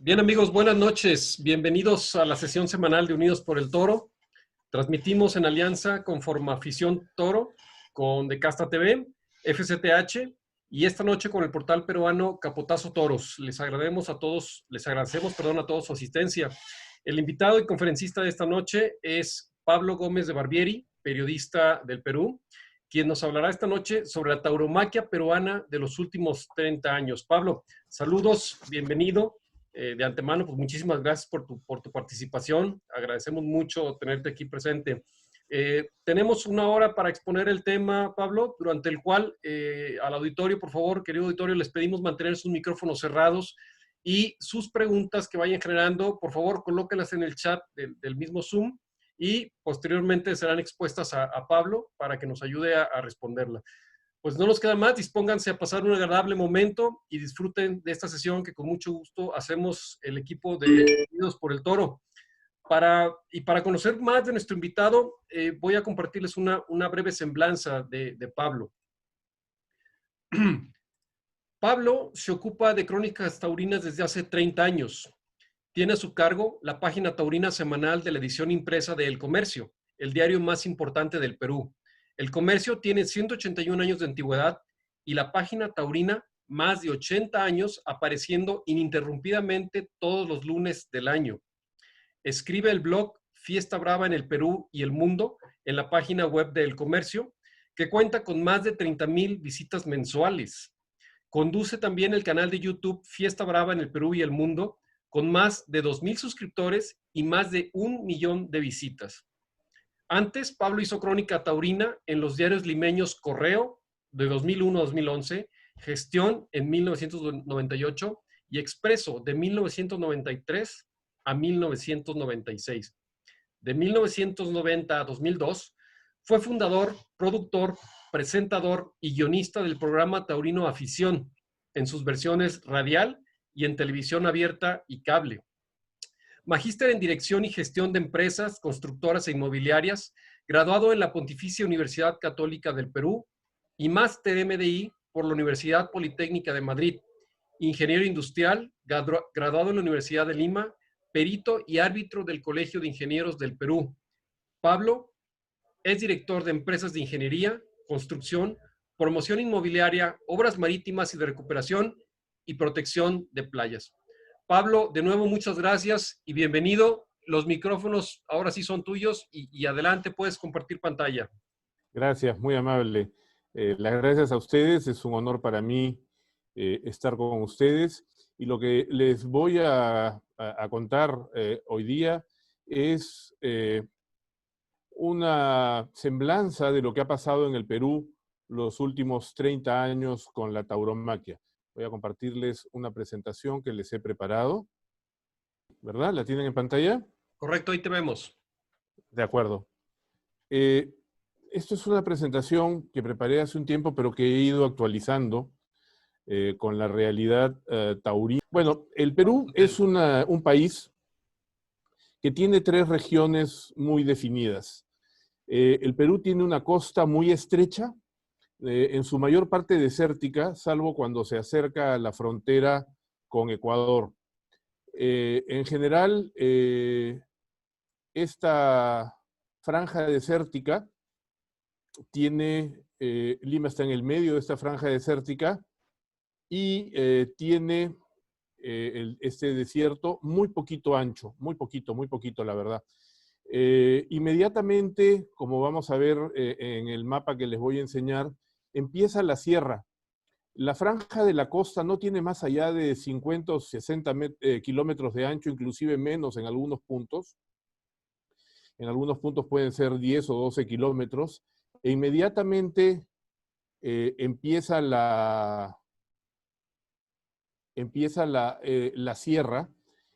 Bien amigos, buenas noches. Bienvenidos a la sesión semanal de Unidos por el Toro. Transmitimos en alianza con Formafición Toro, con Decasta TV, FCTH y esta noche con el portal peruano Capotazo Toros. Les agradecemos a todos su asistencia. El invitado y conferencista de esta noche es Pablo Gómez de Barbieri, periodista del Perú, quien nos hablará esta noche sobre la tauromaquia peruana de los últimos 30 años. Pablo, saludos, bienvenido. De antemano, pues muchísimas gracias por tu participación. Agradecemos mucho tenerte aquí presente. Tenemos una hora para exponer el tema, Pablo, durante el cual al auditorio, por favor, querido auditorio, les pedimos mantener sus micrófonos cerrados y sus preguntas que vayan generando, por favor, colóquenlas en el chat del mismo Zoom y posteriormente serán expuestas a Pablo para que nos ayude a responderla. Pues no nos queda más, dispónganse a pasar un agradable momento y disfruten de esta sesión que con mucho gusto hacemos el equipo de Unidos por el Toro. Para conocer más de nuestro invitado, voy a compartirles una breve semblanza de Pablo. Pablo se ocupa de crónicas taurinas desde hace 30 años. Tiene a su cargo la página taurina semanal de la edición impresa de El Comercio, el diario más importante del Perú. El Comercio tiene 181 años de antigüedad y la página taurina más de 80 años apareciendo ininterrumpidamente todos los lunes del año. Escribe el blog Fiesta Brava en el Perú y el Mundo en la página web de El Comercio, que cuenta con más de 30,000 visitas mensuales. Conduce también el canal de YouTube Fiesta Brava en el Perú y el Mundo, con más de 2,000 suscriptores y más de 1,000,000 de visitas. Antes, Pablo hizo crónica taurina en los diarios limeños Correo, de 2001 a 2011, Gestión en 1998 y Expreso, de 1993 a 1996. De 1990 a 2002, fue fundador, productor, presentador y guionista del programa taurino Afición, en sus versiones radial y en televisión abierta y cable. Magíster en Dirección y Gestión de Empresas, Constructoras e Inmobiliarias, graduado en la Pontificia Universidad Católica del Perú y máster MDI por la Universidad Politécnica de Madrid. Ingeniero industrial, graduado en la Universidad de Lima, perito y árbitro del Colegio de Ingenieros del Perú. Pablo es director de empresas de ingeniería, construcción, promoción inmobiliaria, obras marítimas y de recuperación y protección de playas. Pablo, de nuevo, muchas gracias y bienvenido. Los micrófonos ahora sí son tuyos y adelante, puedes compartir pantalla. Gracias, muy amable. Las gracias a ustedes, es un honor para mí estar con ustedes. Y lo que les voy a contar hoy día es una semblanza de lo que ha pasado en el Perú los últimos 30 años con la tauromaquia. Voy a compartirles una presentación que les he preparado. ¿Verdad? ¿La tienen en pantalla? Correcto, ahí te vemos. De acuerdo. Esto es una presentación que preparé hace un tiempo, pero que he ido actualizando con la realidad taurina. Bueno, el Perú es un país que tiene 3 regiones muy definidas. El Perú tiene una costa muy estrecha, en su mayor parte desértica, salvo cuando se acerca a la frontera con Ecuador. En general, esta franja desértica tiene, Lima está en el medio de esta franja desértica y tiene este desierto muy poquito ancho, muy poquito la verdad. Inmediatamente, como vamos a ver en el mapa que les voy a enseñar, empieza la sierra. La franja de la costa no tiene más allá de 50 o 60 kilómetros de ancho, inclusive menos en algunos puntos. En algunos puntos pueden ser 10 o 12 kilómetros. E inmediatamente empieza la sierra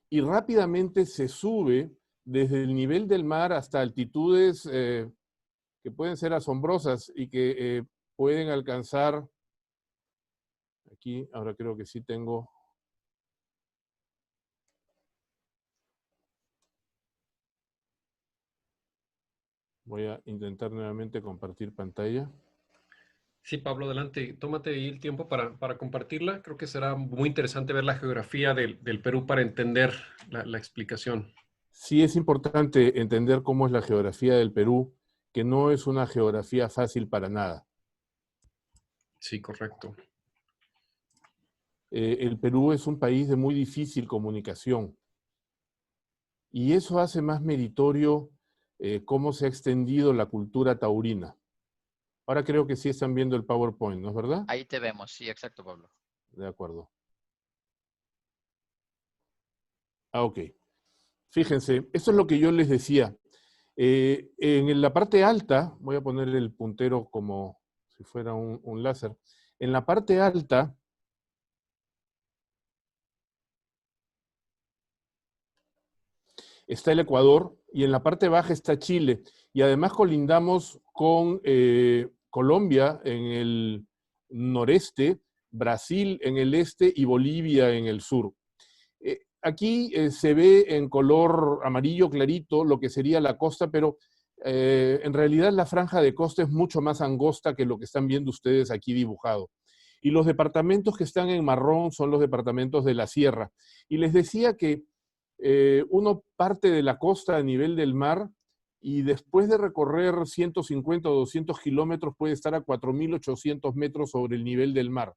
y rápidamente se sube desde el nivel del mar hasta altitudes que pueden ser asombrosas y que pueden alcanzar, aquí ahora creo que sí tengo, voy a intentar nuevamente compartir pantalla. Sí, Pablo, adelante. Tómate ahí el tiempo para compartirla. Creo que será muy interesante ver la geografía del Perú para entender la explicación. Sí es importante entender cómo es la geografía del Perú, que no es una geografía fácil para nada. Sí, correcto. El Perú es un país de muy difícil comunicación y eso hace más meritorio cómo se ha extendido la cultura taurina. Ahora creo que sí están viendo el PowerPoint, ¿no es verdad? Ahí te vemos, sí, exacto, Pablo. De acuerdo. Ah, ok. Fíjense, esto es lo que yo les decía. En la parte alta, voy a poner el puntero como si fuera un láser. En la parte alta está el Ecuador y en la parte baja está Chile. Y además colindamos con Colombia en el noreste, Brasil en el este y Bolivia en el sur. Aquí se ve en color amarillo clarito lo que sería la costa, pero en realidad la franja de costa es mucho más angosta que lo que están viendo ustedes aquí dibujado. Y los departamentos que están en marrón son los departamentos de la sierra. Y les decía que uno parte de la costa a nivel del mar y después de recorrer 150 o 200 kilómetros puede estar a 4.800 metros sobre el nivel del mar.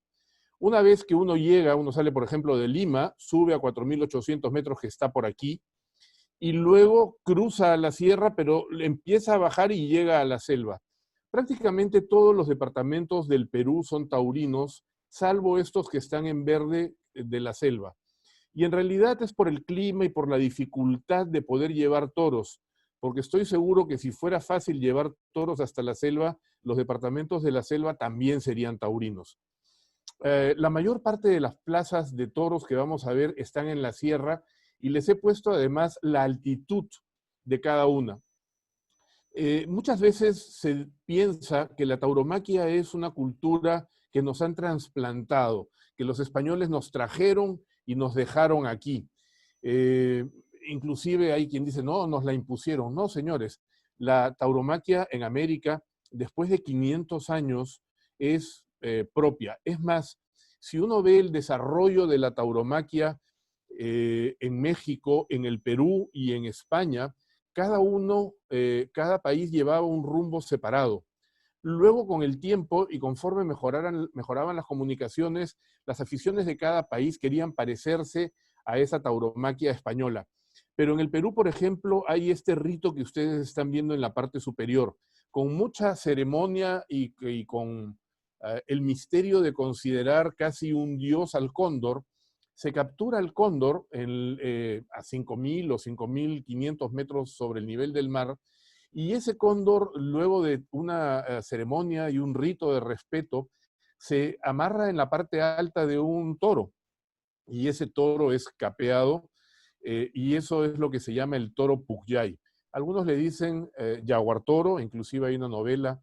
Una vez que uno llega, uno sale, por ejemplo, de Lima, sube a 4.800 metros que está por aquí, y luego cruza la sierra, pero empieza a bajar y llega a la selva. Prácticamente todos los departamentos del Perú son taurinos, salvo estos que están en verde de la selva. Y en realidad es por el clima y por la dificultad de poder llevar toros, porque estoy seguro que si fuera fácil llevar toros hasta la selva, los departamentos de la selva también serían taurinos. La mayor parte de las plazas de toros que vamos a ver están en la sierra y les he puesto además la altitud de cada una. Muchas veces se piensa que la tauromaquia es una cultura que nos han trasplantado, que los españoles nos trajeron y nos dejaron aquí. Eh, Inclusive hay quien dice, no, nos la impusieron. No, señores, la tauromaquia en América, después de 500 años, es propia. Es más, si uno ve el desarrollo de la tauromaquia en México, en el Perú y en España, cada país llevaba un rumbo separado. Luego, con el tiempo y conforme mejoraban las comunicaciones, las aficiones de cada país querían parecerse a esa tauromaquia española. Pero en el Perú, por ejemplo, hay este rito que ustedes están viendo en la parte superior, con mucha ceremonia y con el misterio de considerar casi un dios al cóndor. Se captura el cóndor a 5.000 o 5.500 metros sobre el nivel del mar, y ese cóndor, luego de una ceremonia y un rito de respeto, se amarra en la parte alta de un toro, y ese toro es capeado, y eso es lo que se llama el toro Pucllay. Algunos le dicen jaguar toro, inclusive hay una novela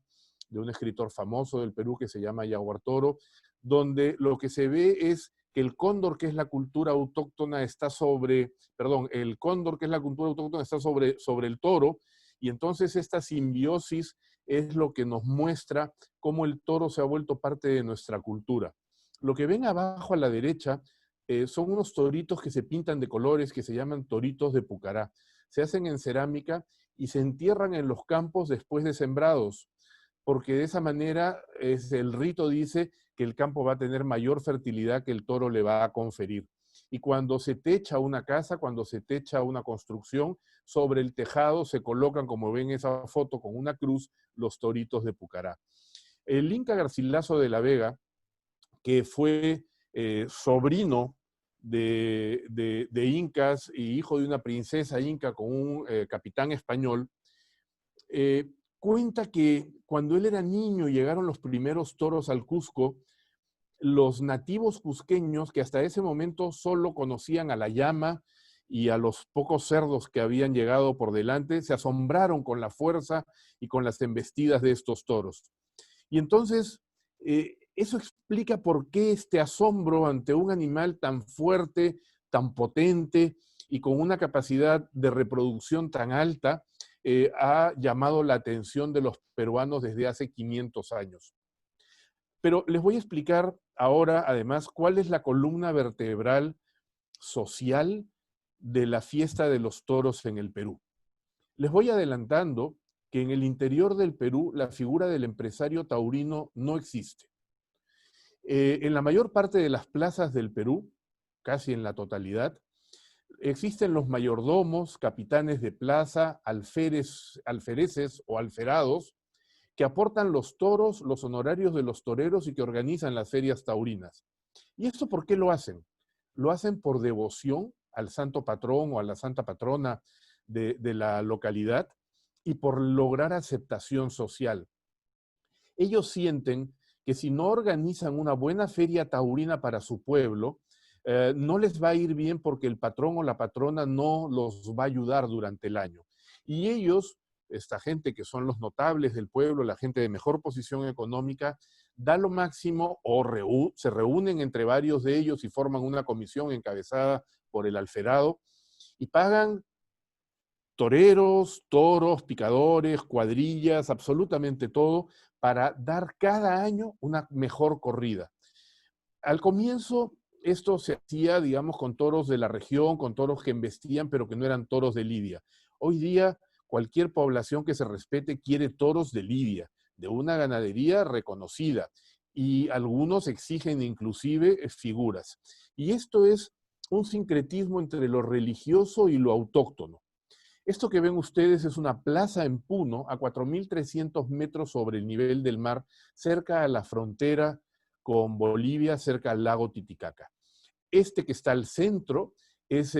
de un escritor famoso del Perú que se llama Jaguar Toro, donde lo que se ve es que el cóndor, que es la cultura autóctona, está sobre, perdón, el cóndor, que es la cultura autóctona, está sobre el toro, y entonces esta simbiosis es lo que nos muestra cómo el toro se ha vuelto parte de nuestra cultura. Lo que ven abajo a la derecha son unos toritos que se pintan de colores, que se llaman toritos de Pucará. Se hacen en cerámica y se entierran en los campos después de sembrados, porque de esa manera el rito dice que el campo va a tener mayor fertilidad que el toro le va a conferir. Y cuando se techa una casa, cuando se techa una construcción, sobre el tejado se colocan, como ven esa foto, con una cruz, los toritos de Pucará. El Inca Garcilaso de la Vega, que fue sobrino de incas y hijo de una princesa inca con un capitán español, cuenta que cuando él era niño llegaron los primeros toros al Cusco, los nativos cusqueños, que hasta ese momento solo conocían a la llama y a los pocos cerdos que habían llegado por delante, se asombraron con la fuerza y con las embestidas de estos toros. Y entonces, eso explica por qué este asombro ante un animal tan fuerte, tan potente y con una capacidad de reproducción tan alta, ha llamado la atención de los peruanos desde hace 500 años. Pero les voy a explicar ahora, además, cuál es la columna vertebral social de la fiesta de los toros en el Perú. Les voy adelantando que en el interior del Perú la figura del empresario taurino no existe. En la mayor parte de las plazas del Perú, casi en la totalidad, existen los mayordomos, capitanes de plaza, alfereces o alferados, que aportan los toros, los honorarios de los toreros y que organizan las ferias taurinas. ¿Y esto por qué lo hacen? Lo hacen por devoción al santo patrón o a la santa patrona de la localidad y por lograr aceptación social. Ellos sienten que si no organizan una buena feria taurina para su pueblo, no les va a ir bien porque el patrón o la patrona no los va a ayudar durante el año. Y ellos, esta gente que son los notables del pueblo, la gente de mejor posición económica, da lo máximo o se reúnen entre varios de ellos y forman una comisión encabezada por el alferado y pagan toreros, toros, picadores, cuadrillas, absolutamente todo, para dar cada año una mejor corrida. Al comienzo, esto se hacía, digamos, con toros de la región, con toros que embestían, pero que no eran toros de lidia. Hoy día, cualquier población que se respete quiere toros de lidia, de una ganadería reconocida, y algunos exigen inclusive figuras. Y esto es un sincretismo entre lo religioso y lo autóctono. Esto que ven ustedes es una plaza en Puno, a 4.300 metros sobre el nivel del mar, cerca a la frontera con Bolivia, cerca al lago Titicaca. Este que está al centro es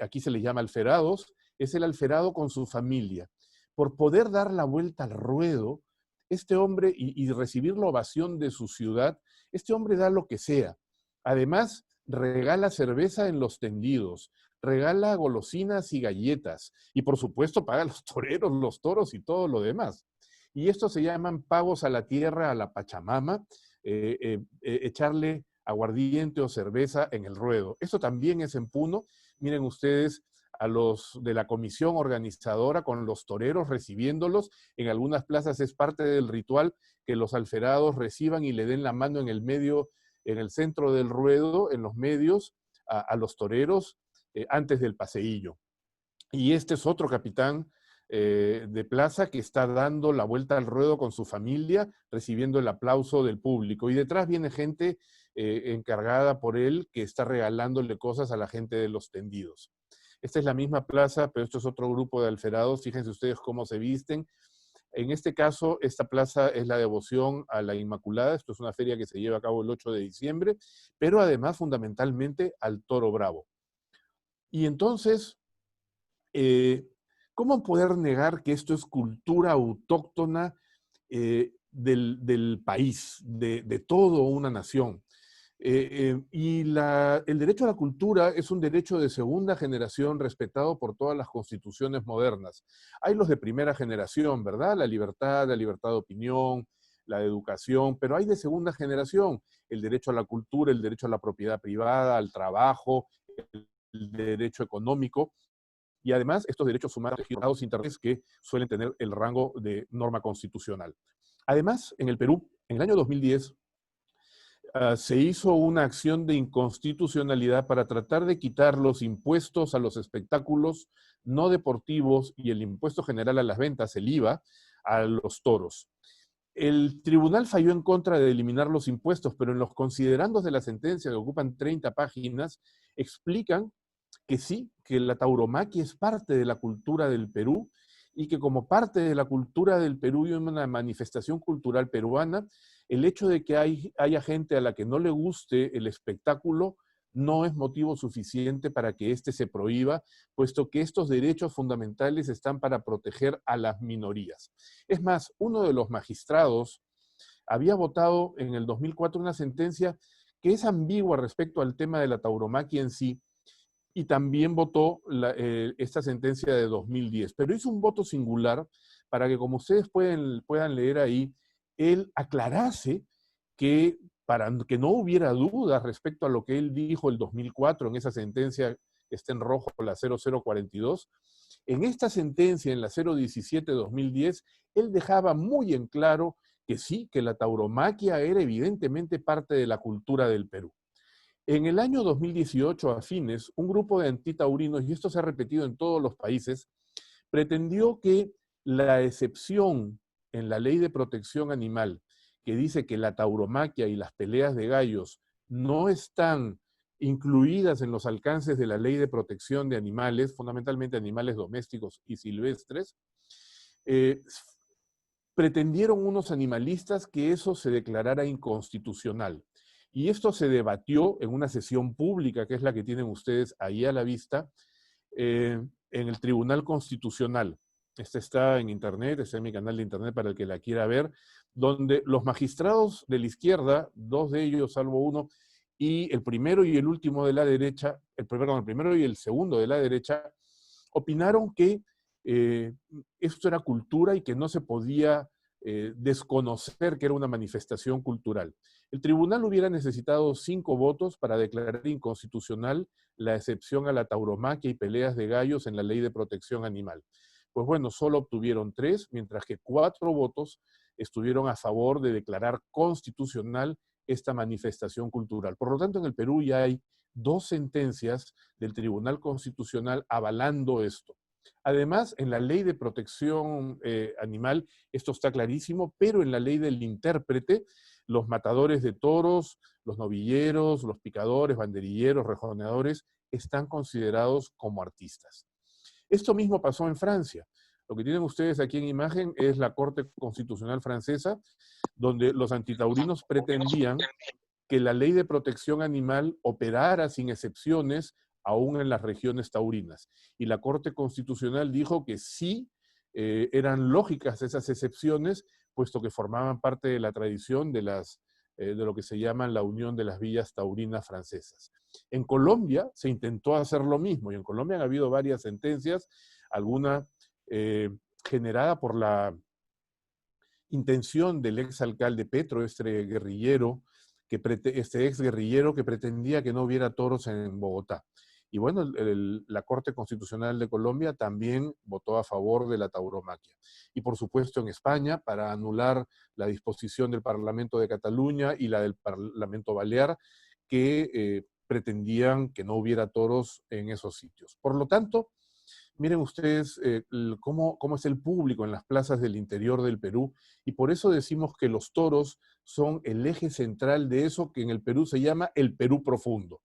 aquí se le llama alferados, es el alferado con su familia. Por poder dar la vuelta al ruedo, este hombre, y recibir la ovación de su ciudad, este hombre da lo que sea. Además, regala cerveza en los tendidos, regala golosinas y galletas, y por supuesto paga a los toreros, los toros y todo lo demás. Y estos se llaman pagos a la tierra, a la Pachamama, echarle aguardiente o cerveza en el ruedo. Esto también es en Puno. Miren ustedes a los de la comisión organizadora con los toreros recibiéndolos. En algunas plazas es parte del ritual que los alferados reciban y le den la mano en el medio, en el centro del ruedo, en los medios, a los toreros antes del paseillo. Y este es otro capitán de plaza que está dando la vuelta al ruedo con su familia, recibiendo el aplauso del público. Y detrás viene gente encargada por él que está regalándole cosas a la gente de los tendidos. Esta es la misma plaza, pero esto es otro grupo de alferados. Fíjense ustedes cómo se visten. En este caso, esta plaza es la devoción a la Inmaculada. Esto es una feria que se lleva a cabo el 8 de diciembre, pero además fundamentalmente al Toro Bravo. Y entonces, ¿cómo poder negar que esto es cultura autóctona del país, de toda una nación? El derecho a la cultura es un derecho de segunda generación respetado por todas las constituciones modernas. Hay los de primera generación, ¿verdad? La libertad de opinión, la de educación, pero hay de segunda generación, el derecho a la cultura, el derecho a la propiedad privada, al trabajo, el derecho económico, y además estos derechos humanos registrados internos que suelen tener el rango de norma constitucional. Además, en el Perú, en el año 2010, se hizo una acción de inconstitucionalidad para tratar de quitar los impuestos a los espectáculos no deportivos y el impuesto general a las ventas, el IVA, a los toros. El tribunal falló en contra de eliminar los impuestos, pero en los considerandos de la sentencia, que ocupan 30 páginas, explican que sí, que la tauromaquia es parte de la cultura del Perú y que como parte de la cultura del Perú y una manifestación cultural peruana, el hecho de que haya gente a la que no le guste el espectáculo no es motivo suficiente para que éste se prohíba, puesto que estos derechos fundamentales están para proteger a las minorías. Es más, uno de los magistrados había votado en el 2004 una sentencia que es ambigua respecto al tema de la tauromaquia en sí, y también votó esta sentencia de 2010. Pero hizo un voto singular para que, como ustedes puedan leer ahí, él aclarase que para que no hubiera dudas respecto a lo que él dijo el 2004 en esa sentencia que está en rojo, la 0042, en esta sentencia, en la 017-2010, él dejaba muy en claro que sí, que la tauromaquia era evidentemente parte de la cultura del Perú. En el año 2018, a fines, un grupo de antitaurinos, y esto se ha repetido en todos los países, pretendió que la excepción en la ley de protección animal, que dice que la tauromaquia y las peleas de gallos no están incluidas en los alcances de la ley de protección de animales, fundamentalmente animales domésticos y silvestres, eh, pretendieron unos animalistas que eso se declarara inconstitucional. Y esto se debatió en una sesión pública, que es la que tienen ustedes ahí a la vista, en el Tribunal Constitucional. Esta está en internet, está en mi canal de internet para el que la quiera ver, donde los magistrados de la izquierda, dos de ellos, salvo uno, y el primero y el último de la derecha, el primero y el segundo de la derecha, opinaron que esto era cultura y que no se podía desconocer que era una manifestación cultural. El tribunal hubiera necesitado 5 votos para declarar inconstitucional la excepción a la tauromaquia y peleas de gallos en la ley de protección animal. Pues bueno, solo obtuvieron 3, mientras que 4 votos estuvieron a favor de declarar constitucional esta manifestación cultural. Por lo tanto, en el Perú ya hay 2 sentencias del Tribunal Constitucional avalando esto. Además, en la ley de protección animal, esto está clarísimo, pero en la ley del intérprete, los matadores de toros, los novilleros, los picadores, banderilleros, rejoneadores, están considerados como artistas. Esto mismo pasó en Francia. Lo que tienen ustedes aquí en imagen es la Corte Constitucional Francesa, donde los antitaurinos pretendían que la ley de protección animal operara sin excepciones aún en las regiones taurinas. Y la Corte Constitucional dijo que sí eran lógicas esas excepciones, puesto que formaban parte de la tradición de lo que se llama la Unión de las Villas Taurinas Francesas. En Colombia se intentó hacer lo mismo, y en Colombia han habido varias sentencias, alguna generada por la intención del exalcalde Petro, este guerrillero, este ex guerrillero que pretendía que no hubiera toros en Bogotá. Y bueno, la Corte Constitucional de Colombia también votó a favor de la tauromaquia. Y por supuesto en España, para anular la disposición del Parlamento de Cataluña y la del Parlamento Balear, que pretendían que no hubiera toros en esos sitios. Por lo tanto, miren ustedes cómo es el público en las plazas del interior del Perú, y por eso decimos que los toros son el eje central de eso que en el Perú se llama el Perú profundo.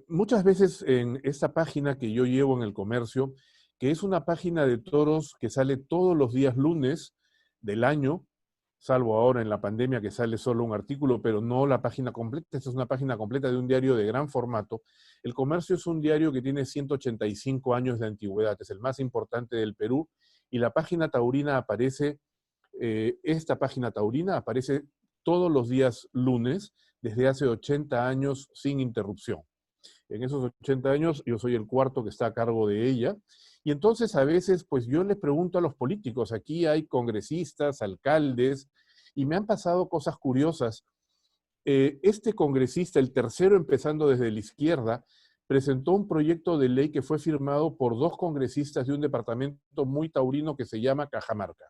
Muchas veces en esta página que yo llevo en el comercio, que es una página de toros que sale todos los días lunes del año, salvo ahora en la pandemia que sale solo un artículo, pero no la página completa. Esta es una página completa de un diario de gran formato. El Comercio es un diario que tiene 185 años de antigüedad, es el más importante del Perú, y la página taurina aparece, esta página taurina aparece todos los días lunes, desde hace 80 años sin interrupción. En esos 80 años yo soy el cuarto que está a cargo de ella, y entonces a veces pues yo les pregunto a los políticos, aquí hay congresistas, alcaldes, y me han pasado cosas curiosas. Este congresista, el tercero empezando desde la izquierda, presentó un proyecto de ley que fue firmado por 2 congresistas de un departamento muy taurino que se llama Cajamarca.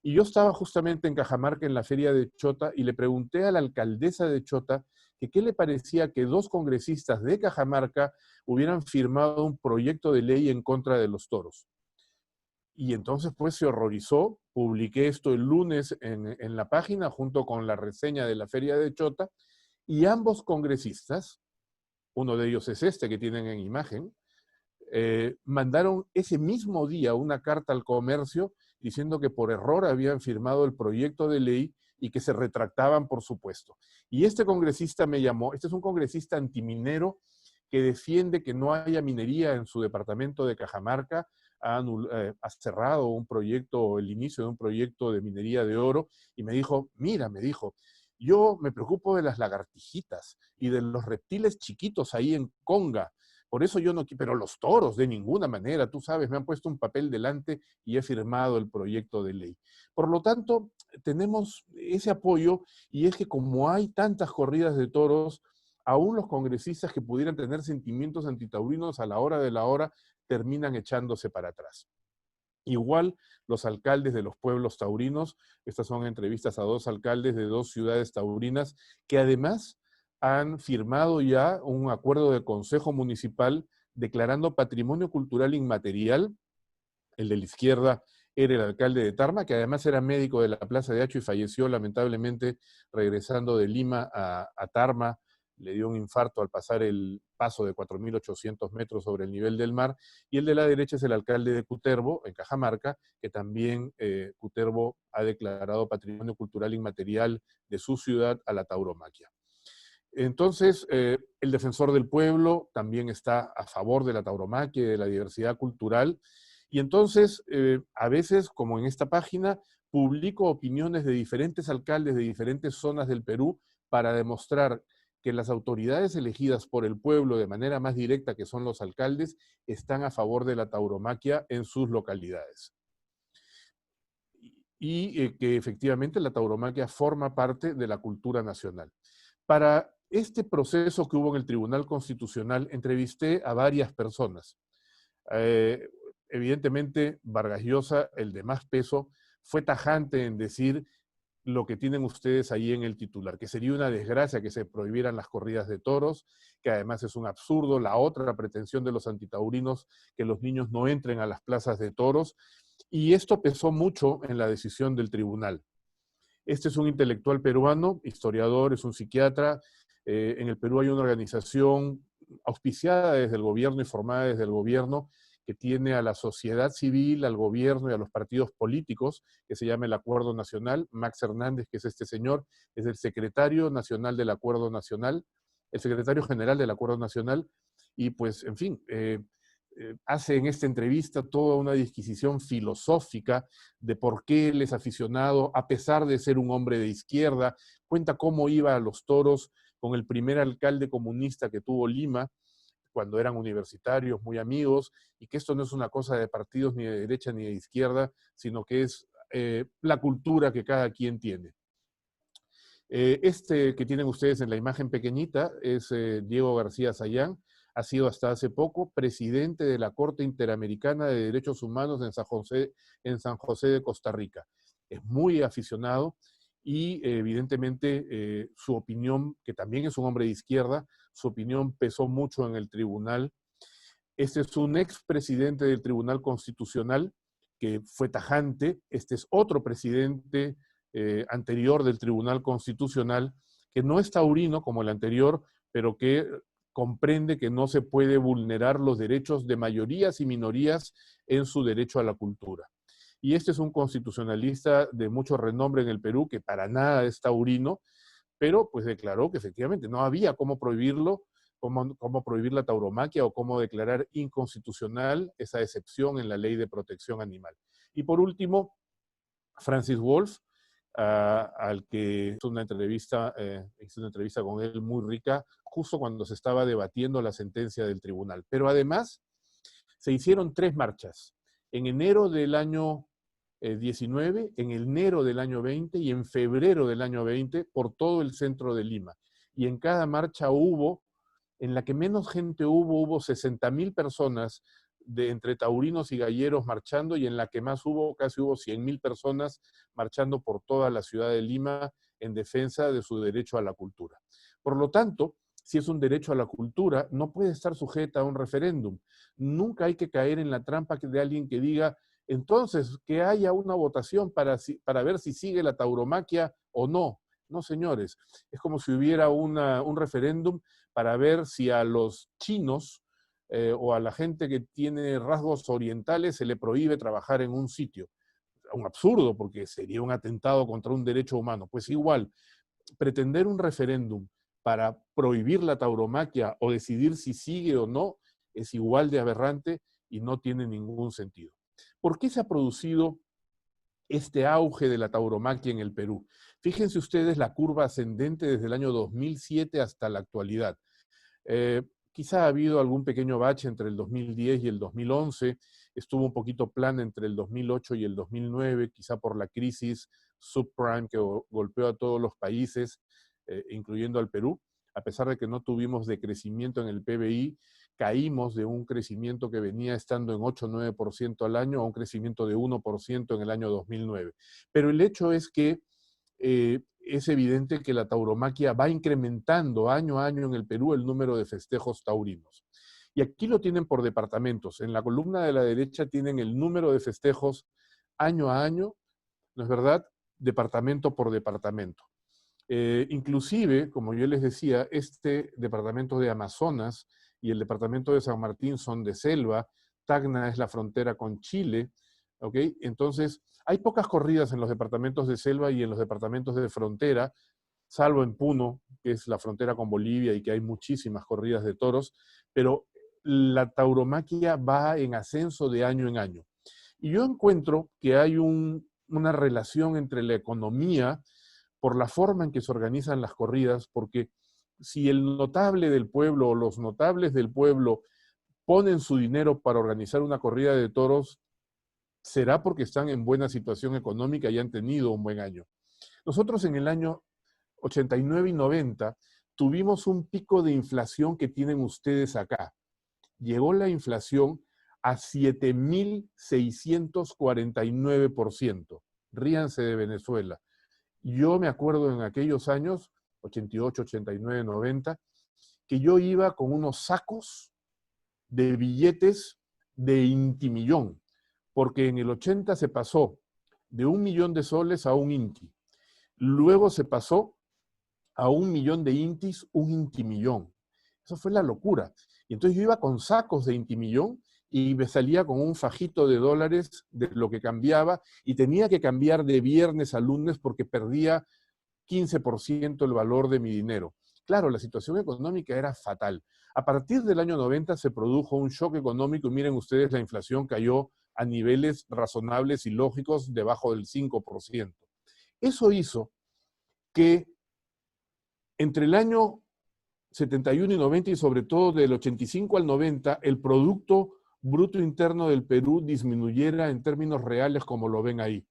Y yo estaba justamente en Cajamarca en la feria de Chota y le pregunté a la alcaldesa de Chota que qué le parecía que 2 congresistas de Cajamarca hubieran firmado un proyecto de ley en contra de los toros. Y entonces pues se horrorizó, publiqué esto el lunes en la página junto con la reseña de la feria de Chota, y ambos congresistas, uno de ellos es este que tienen en imagen, mandaron ese mismo día una carta al comercio diciendo que por error habían firmado el proyecto de ley y que se retractaban, por supuesto. Y este congresista me llamó, este es un congresista antiminero que defiende que no haya minería en su departamento de Cajamarca, ha cerrado un proyecto, el inicio de un proyecto de minería de oro, y me dijo, mira, me dijo, yo me preocupo de las lagartijitas y de los reptiles chiquitos ahí en Conga. Por eso yo no, pero los toros de ninguna manera, tú sabes, me han puesto un papel delante y he firmado el proyecto de ley. Por lo tanto, tenemos ese apoyo, y es que como hay tantas corridas de toros, aún los congresistas que pudieran tener sentimientos antitaurinos a la hora de la hora terminan echándose para atrás. Igual los alcaldes de los pueblos taurinos, estas son entrevistas a 2 alcaldes de 2 ciudades taurinas, que además han firmado ya un acuerdo de consejo municipal declarando patrimonio cultural inmaterial. El de la izquierda era el alcalde de Tarma, que además era médico de la Plaza de Hacho y falleció lamentablemente regresando de Lima a Tarma. Le dio un infarto al pasar el paso de 4.800 metros sobre el nivel del mar. Y el de la derecha es el alcalde de Cutervo, en Cajamarca, que también Cutervo ha declarado patrimonio cultural inmaterial de su ciudad a la tauromaquia. Entonces, el defensor del pueblo también está a favor de la tauromaquia y de la diversidad cultural. Y entonces, a veces, como en esta página, publico opiniones de diferentes alcaldes de diferentes zonas del Perú para demostrar que las autoridades elegidas por el pueblo de manera más directa, que son los alcaldes, están a favor de la tauromaquia en sus localidades. Y que efectivamente la tauromaquia forma parte de la cultura nacional. Para este proceso que hubo en el Tribunal Constitucional, entrevisté a varias personas. Evidentemente, Vargas Llosa, el de más peso, fue tajante en decir lo que tienen ustedes ahí en el titular, que sería una desgracia que se prohibieran las corridas de toros, que además es un absurdo, la otra pretensión de los antitaurinos, que los niños no entren a las plazas de toros, y esto pesó mucho en la decisión del tribunal. Este es un intelectual peruano, historiador, es un psiquiatra. En el Perú hay una organización auspiciada desde el gobierno y formada desde el gobierno que tiene a la sociedad civil, al gobierno y a los partidos políticos, que se llama el Acuerdo Nacional. Max Hernández, que es este señor, es el secretario nacional del Acuerdo Nacional, el secretario general del Acuerdo Nacional, y pues, en fin, hace en esta entrevista toda una disquisición filosófica de por qué él es aficionado, a pesar de ser un hombre de izquierda, cuenta cómo iba a los toros con el primer alcalde comunista que tuvo Lima, cuando eran universitarios, muy amigos, y que esto no es una cosa de partidos ni de derecha ni de izquierda, sino que es la cultura que cada quien tiene. Este que tienen ustedes en la imagen pequeñita es Diego García Sayán, ha sido hasta hace poco presidente de la Corte Interamericana de Derechos Humanos en San José de Costa Rica. Es muy aficionado y evidentemente su opinión, que también es un hombre de izquierda, su opinión pesó mucho en el tribunal. Este es un expresidente del Tribunal Constitucional que fue tajante. Este es otro presidente anterior del Tribunal Constitucional que no es taurino como el anterior, pero que comprende que no se puede vulnerar los derechos de mayorías y minorías en su derecho a la cultura. Y este es un constitucionalista de mucho renombre en el Perú, que para nada es taurino, pero pues declaró que efectivamente no había cómo prohibirlo, cómo prohibir la tauromaquia o cómo declarar inconstitucional esa excepción en la ley de protección animal. Y por último, Francis Wolff, al que hice una entrevista con él muy rica, justo cuando se estaba debatiendo la sentencia del tribunal. Pero además se hicieron 3 marchas, en enero del año 19, en enero del año 20 y en febrero del año 20 por todo el centro de Lima. Y en cada marcha en la que menos gente hubo 60.000 personas entre taurinos y galleros marchando, y en la que más casi hubo 100.000 personas marchando por toda la ciudad de Lima en defensa de su derecho a la cultura. Por lo tanto, si es un derecho a la cultura, no puede estar sujeta a un referéndum. Nunca hay que caer en la trampa de alguien que diga, entonces, que haya una votación para ver si sigue la tauromaquia o no. No, señores, es como si hubiera un referéndum para ver si a los chinos o a la gente que tiene rasgos orientales se le prohíbe trabajar en un sitio. Un absurdo, porque sería un atentado contra un derecho humano. Pues igual, pretender un referéndum para prohibir la tauromaquia o decidir si sigue o no es igual de aberrante y no tiene ningún sentido. ¿Por qué se ha producido este auge de la tauromaquia en el Perú? Fíjense ustedes la curva ascendente desde el año 2007 hasta la actualidad. Quizá ha habido algún pequeño bache entre el 2010 y el 2011, estuvo un poquito plana entre el 2008 y el 2009, quizá por la crisis subprime que golpeó a todos los países, incluyendo al Perú. A pesar de que no tuvimos decrecimiento en el PBI, caímos de un crecimiento que venía estando en 8 o 9% al año a un crecimiento de 1% en el año 2009. Pero el hecho es que es evidente que la tauromaquia va incrementando año a año en el Perú el número de festejos taurinos. Y aquí lo tienen por departamentos. En la columna de la derecha tienen el número de festejos año a año, ¿no es verdad? Departamento por departamento. Inclusive, como yo les decía, este departamento de Amazonas y el departamento de San Martín son de selva, Tacna es la frontera con Chile, ¿ok? Entonces, hay pocas corridas en los departamentos de selva y en los departamentos de frontera, salvo en Puno, que es la frontera con Bolivia y que hay muchísimas corridas de toros, pero la tauromaquia va en ascenso de año en año. Y yo encuentro que hay una relación entre la economía por la forma en que se organizan las corridas, porque si el notable del pueblo o los notables del pueblo ponen su dinero para organizar una corrida de toros, será porque están en buena situación económica y han tenido un buen año. Nosotros en el año 89 y 90 tuvimos un pico de inflación que tienen ustedes acá. Llegó la inflación a 7.649%. Ríanse de Venezuela. Yo me acuerdo en aquellos años, 88, 89, 90, que yo iba con unos sacos de billetes de intimillón, porque en el 80 se pasó de 1.000.000 de soles a un inti. Luego se pasó a 1.000.000 de intis, un intimillón. Eso fue la locura. Y entonces yo iba con sacos de intimillón y me salía con un fajito de dólares de lo que cambiaba y tenía que cambiar de viernes a lunes porque perdía 15% el valor de mi dinero. Claro, la situación económica era fatal. A partir del año 90 se produjo un shock económico y miren ustedes, la inflación cayó a niveles razonables y lógicos debajo del 5%. Eso hizo que entre el año 71 y 90 y sobre todo del 85 al 90, el Producto Bruto Interno del Perú disminuyera en términos reales como lo ven ahí.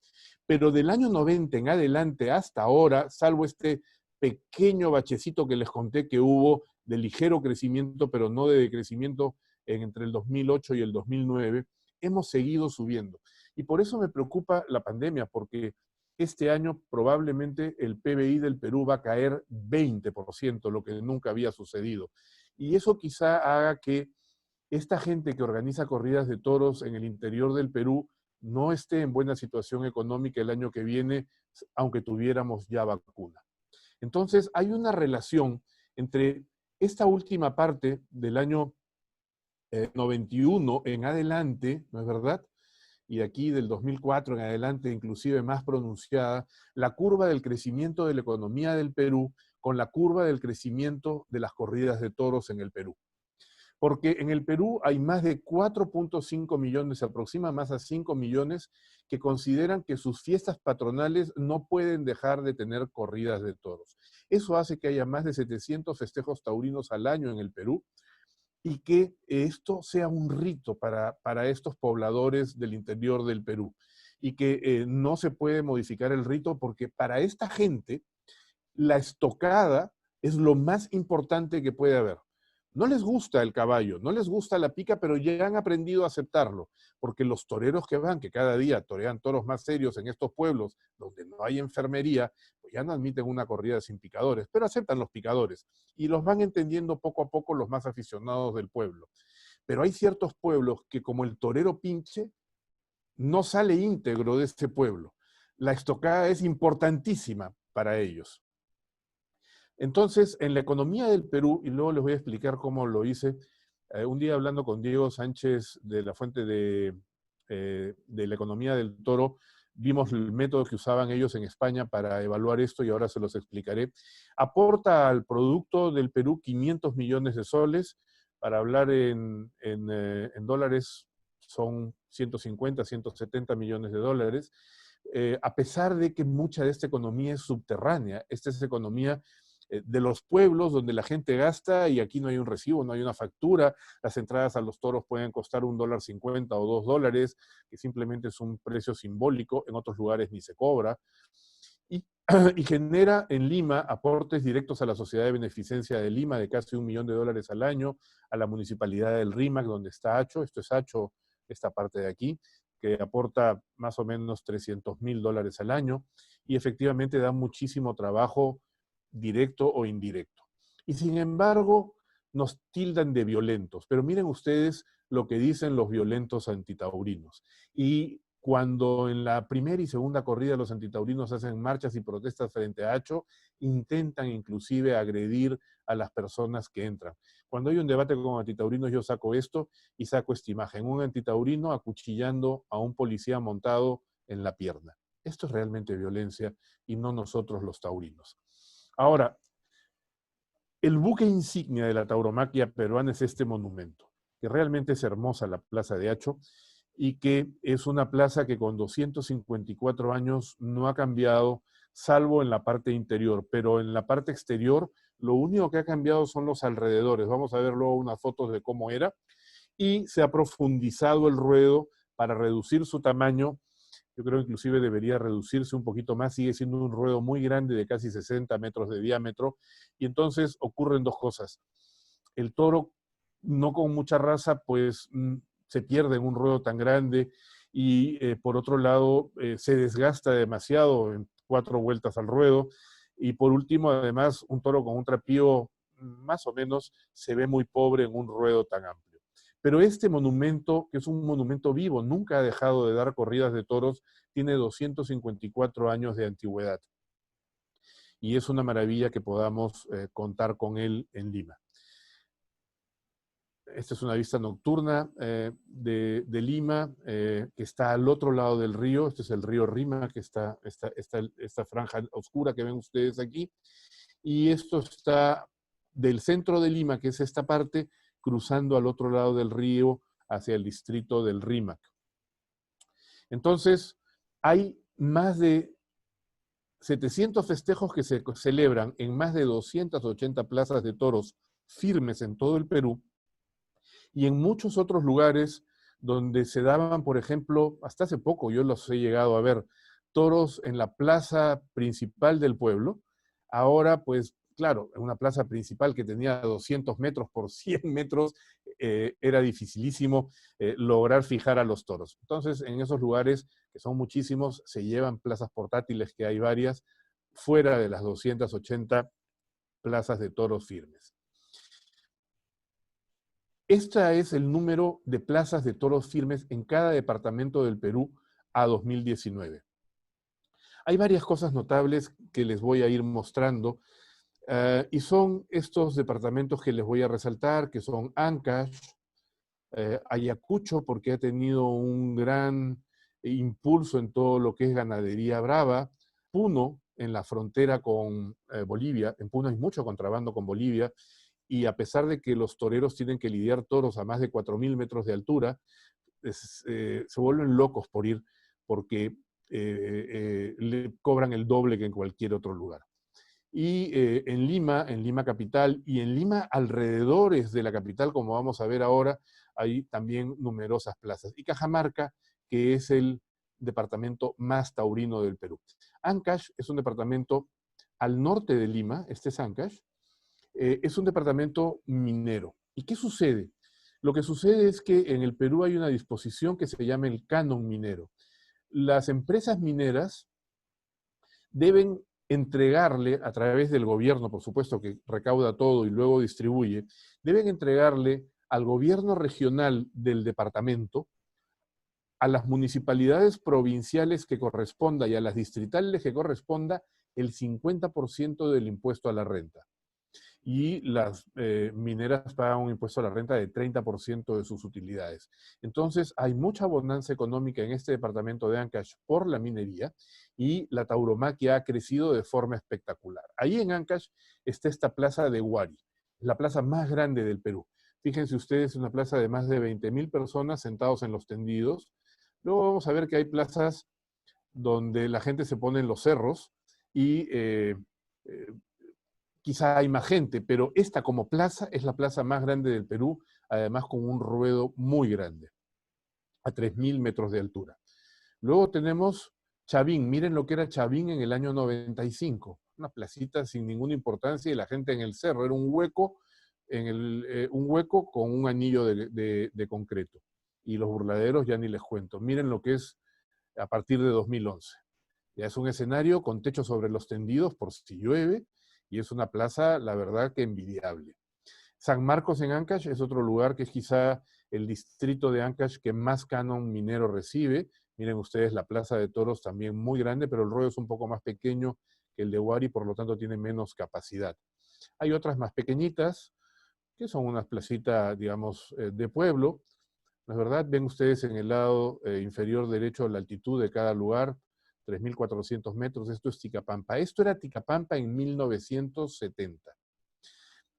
Pero del año 90 en adelante hasta ahora, salvo este pequeño bachecito que les conté que hubo de ligero crecimiento, pero no de decrecimiento entre el 2008 y el 2009, hemos seguido subiendo. Y por eso me preocupa la pandemia, porque este año probablemente el PBI del Perú va a caer 20%, lo que nunca había sucedido. Y eso quizá haga que esta gente que organiza corridas de toros en el interior del Perú no esté en buena situación económica el año que viene, aunque tuviéramos ya vacuna. Entonces, hay una relación entre esta última parte del año 91 en adelante, ¿no es verdad? Y aquí del 2004 en adelante, inclusive más pronunciada, la curva del crecimiento de la economía del Perú con la curva del crecimiento de las corridas de toros en el Perú. Porque en el Perú hay más de 4.5 millones, se aproxima más a 5 millones, que consideran que sus fiestas patronales no pueden dejar de tener corridas de toros. Eso hace que haya más de 700 festejos taurinos al año en el Perú, y que esto sea un rito para estos pobladores del interior del Perú, y que no se puede modificar el rito porque para esta gente la estocada es lo más importante que puede haber. No les gusta el caballo, no les gusta la pica, pero ya han aprendido a aceptarlo, porque los toreros que van, que cada día torean toros más serios en estos pueblos donde no hay enfermería, pues ya no admiten una corrida sin picadores, pero aceptan los picadores y los van entendiendo poco a poco los más aficionados del pueblo. Pero hay ciertos pueblos que, como el torero pinche, no sale íntegro de este pueblo. La estocada es importantísima para ellos. Entonces, en la economía del Perú, y luego les voy a explicar cómo lo hice, un día hablando con Diego Sánchez de la Fuente de la Economía del Toro, vimos el método que usaban ellos en España para evaluar esto y ahora se los explicaré. Aporta al producto del Perú 500 millones de soles, para hablar en dólares son 150, 170 millones de dólares, a pesar de que mucha de esta economía es subterránea. Esta es economía de los pueblos donde la gente gasta y aquí no hay un recibo, no hay una factura. Las entradas a los toros pueden costar $1.50 o $2, que simplemente es un precio simbólico, en otros lugares ni se cobra. Y, y genera en Lima aportes directos a la Sociedad de Beneficencia de Lima de casi $1 millón al año, a la Municipalidad del Rímac, donde está Hacho, esto es Hacho, esta parte de aquí, que aporta más o menos $300.000 al año, y efectivamente da muchísimo trabajo directo o indirecto. Y sin embargo, nos tildan de violentos, pero miren ustedes lo que dicen los violentos antitaurinos. Y cuando en la primera y segunda corrida los antitaurinos hacen marchas y protestas frente a Hacho, intentan inclusive agredir a las personas que entran. Cuando hay un debate con antitaurinos, yo saco esto y saco esta imagen. Un antitaurino acuchillando a un policía montado en la pierna. Esto es realmente violencia y no nosotros los taurinos. Ahora, el buque insignia de la tauromaquia peruana es este monumento, que realmente es hermosa, la Plaza de Hacho, y que es una plaza que con 254 años no ha cambiado, salvo en la parte interior, pero en la parte exterior lo único que ha cambiado son los alrededores. Vamos a ver luego unas fotos de cómo era, y se ha profundizado el ruedo para reducir su tamaño. Yo creo inclusive debería reducirse un poquito más, sigue siendo un ruedo muy grande de casi 60 metros de diámetro, y entonces ocurren dos cosas. El toro, no con mucha raza, pues se pierde en un ruedo tan grande, y por otro lado se desgasta demasiado en 4 vueltas al ruedo, y por último, además, un toro con un trapío más o menos se ve muy pobre en un ruedo tan amplio. Pero este monumento, que es un monumento vivo, nunca ha dejado de dar corridas de toros, tiene 254 años de antigüedad. Y es una maravilla que podamos contar con él en Lima. Esta es una vista nocturna de Lima, que está al otro lado del río. Este es el río Rímac, que está esta franja oscura que ven ustedes aquí. Y esto está del centro de Lima, que es esta parte, cruzando al otro lado del río hacia el distrito del Rímac. Entonces, hay más de 700 festejos que se celebran en más de 280 plazas de toros firmes en todo el Perú, y en muchos otros lugares donde se daban, por ejemplo, hasta hace poco yo los he llegado a ver, toros en la plaza principal del pueblo. Ahora, pues, claro, en una plaza principal que tenía 200 metros por 100 metros, era dificilísimo lograr fijar a los toros. Entonces, en esos lugares, que son muchísimos, se llevan plazas portátiles, que hay varias, fuera de las 280 plazas de toros firmes. Este es el número de plazas de toros firmes en cada departamento del Perú a 2019. Hay varias cosas notables que les voy a ir mostrando, y son estos departamentos que les voy a resaltar, que son Ancash, Ayacucho, porque ha tenido un gran impulso en todo lo que es ganadería brava, Puno, en la frontera con Bolivia. En Puno hay mucho contrabando con Bolivia, y a pesar de que los toreros tienen que lidiar toros a más de 4.000 metros de altura, se vuelven locos por ir, porque le cobran el doble que en cualquier otro lugar. Y en Lima capital, y en Lima alrededores de la capital, como vamos a ver ahora, hay también numerosas plazas. Y Cajamarca, que es el departamento más taurino del Perú. Ancash es un departamento al norte de Lima, este es Ancash. Es un departamento minero. ¿Y qué sucede? Lo que sucede es que en el Perú hay una disposición que se llama el canon minero. Las empresas mineras deben entregarle, a través del gobierno, por supuesto, que recauda todo y luego distribuye, deben entregarle al gobierno regional del departamento, a las municipalidades provinciales que corresponda y a las distritales que corresponda, el 50% del impuesto a la renta. Y las mineras pagan un impuesto a la renta de 30% de sus utilidades. Entonces, hay mucha bonanza económica en este departamento de Ancash por la minería, y la tauromaquia ha crecido de forma espectacular. Ahí en Ancash está esta plaza de Huari, la plaza más grande del Perú. Fíjense ustedes, una plaza de más de 20.000 personas sentados en los tendidos. Luego vamos a ver que hay plazas donde la gente se pone en los cerros y quizá hay más gente, pero esta como plaza es la plaza más grande del Perú, además con un ruedo muy grande, a 3.000 metros de altura. Luego tenemos Chavín, miren lo que era Chavín en el año 95. Una placita sin ninguna importancia y la gente en el cerro. Era un hueco, un hueco con un anillo de concreto. Y los burladeros ya ni les cuento. Miren lo que es a partir de 2011. Ya es un escenario con techo sobre los tendidos por si llueve y es una plaza, la verdad, que envidiable. San Marcos en Ancash es otro lugar que es quizá el distrito de Ancash que más canon minero recibe. Miren ustedes la plaza de toros también muy grande, pero el rollo es un poco más pequeño que el de Huari, por lo tanto tiene menos capacidad. Hay otras más pequeñitas, que son unas placitas, digamos, de pueblo. La verdad, ven ustedes en el lado inferior derecho la altitud de cada lugar, 3.400 metros. Esto es Ticapampa. Esto era Ticapampa en 1970.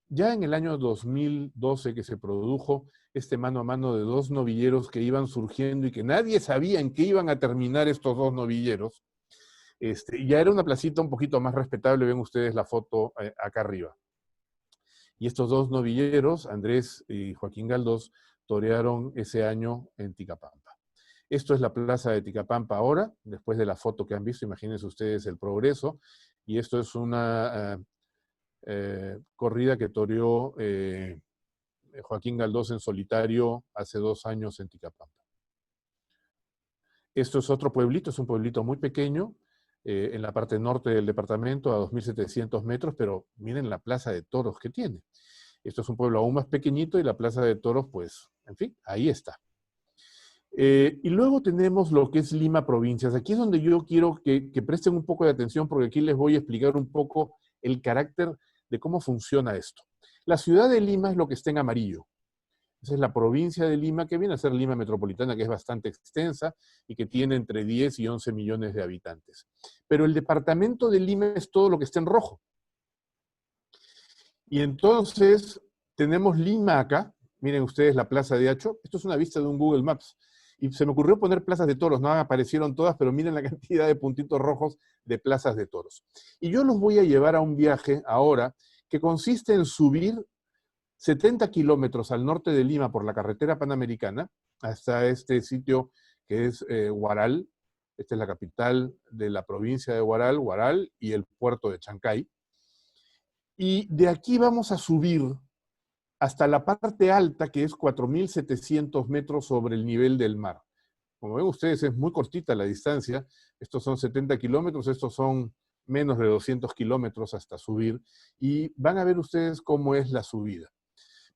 Ya en el año 2012 que se produjo este mano a mano de dos novilleros que iban surgiendo y que nadie sabía en qué iban a terminar estos dos novilleros, ya era una placita un poquito más respetable, ven ustedes la foto acá arriba. Y estos dos novilleros, Andrés y Joaquín Galdós, torearon ese año en Ticapampa. Esto es la plaza de Ticapampa ahora, después de la foto que han visto, imagínense ustedes el progreso, y esto es una corrida que toreó Joaquín Galdós en solitario hace 2 años en Ticapampa. Esto es otro pueblito, es un pueblito muy pequeño, en la parte norte del departamento, a 2.700 metros, pero miren la plaza de toros que tiene. Esto es un pueblo aún más pequeñito y la plaza de toros, pues, en fin, ahí está. Y luego tenemos lo que es Lima Provincias. Aquí es donde yo quiero que presten un poco de atención porque aquí les voy a explicar un poco el carácter de cómo funciona esto. La ciudad de Lima es lo que está en amarillo. Esa es la provincia de Lima, que viene a ser Lima metropolitana, que es bastante extensa y que tiene entre 10 y 11 millones de habitantes. Pero el departamento de Lima es todo lo que está en rojo. Y entonces tenemos Lima acá. Miren ustedes la plaza de Hacho. Esto es una vista de un Google Maps. Y se me ocurrió poner plazas de toros. No aparecieron todas, pero miren la cantidad de puntitos rojos de plazas de toros. Y yo los voy a llevar a un viaje ahora que consiste en subir 70 kilómetros al norte de Lima por la carretera panamericana hasta este sitio que es Huaral. Esta es la capital de la provincia de Huaral, Huaral y el puerto de Chancay. Y de aquí vamos a subir hasta la parte alta, que es 4.700 metros sobre el nivel del mar. Como ven ustedes, es muy cortita la distancia. Estos son 70 kilómetros, estos son menos de 200 kilómetros hasta subir. Y van a ver ustedes cómo es la subida.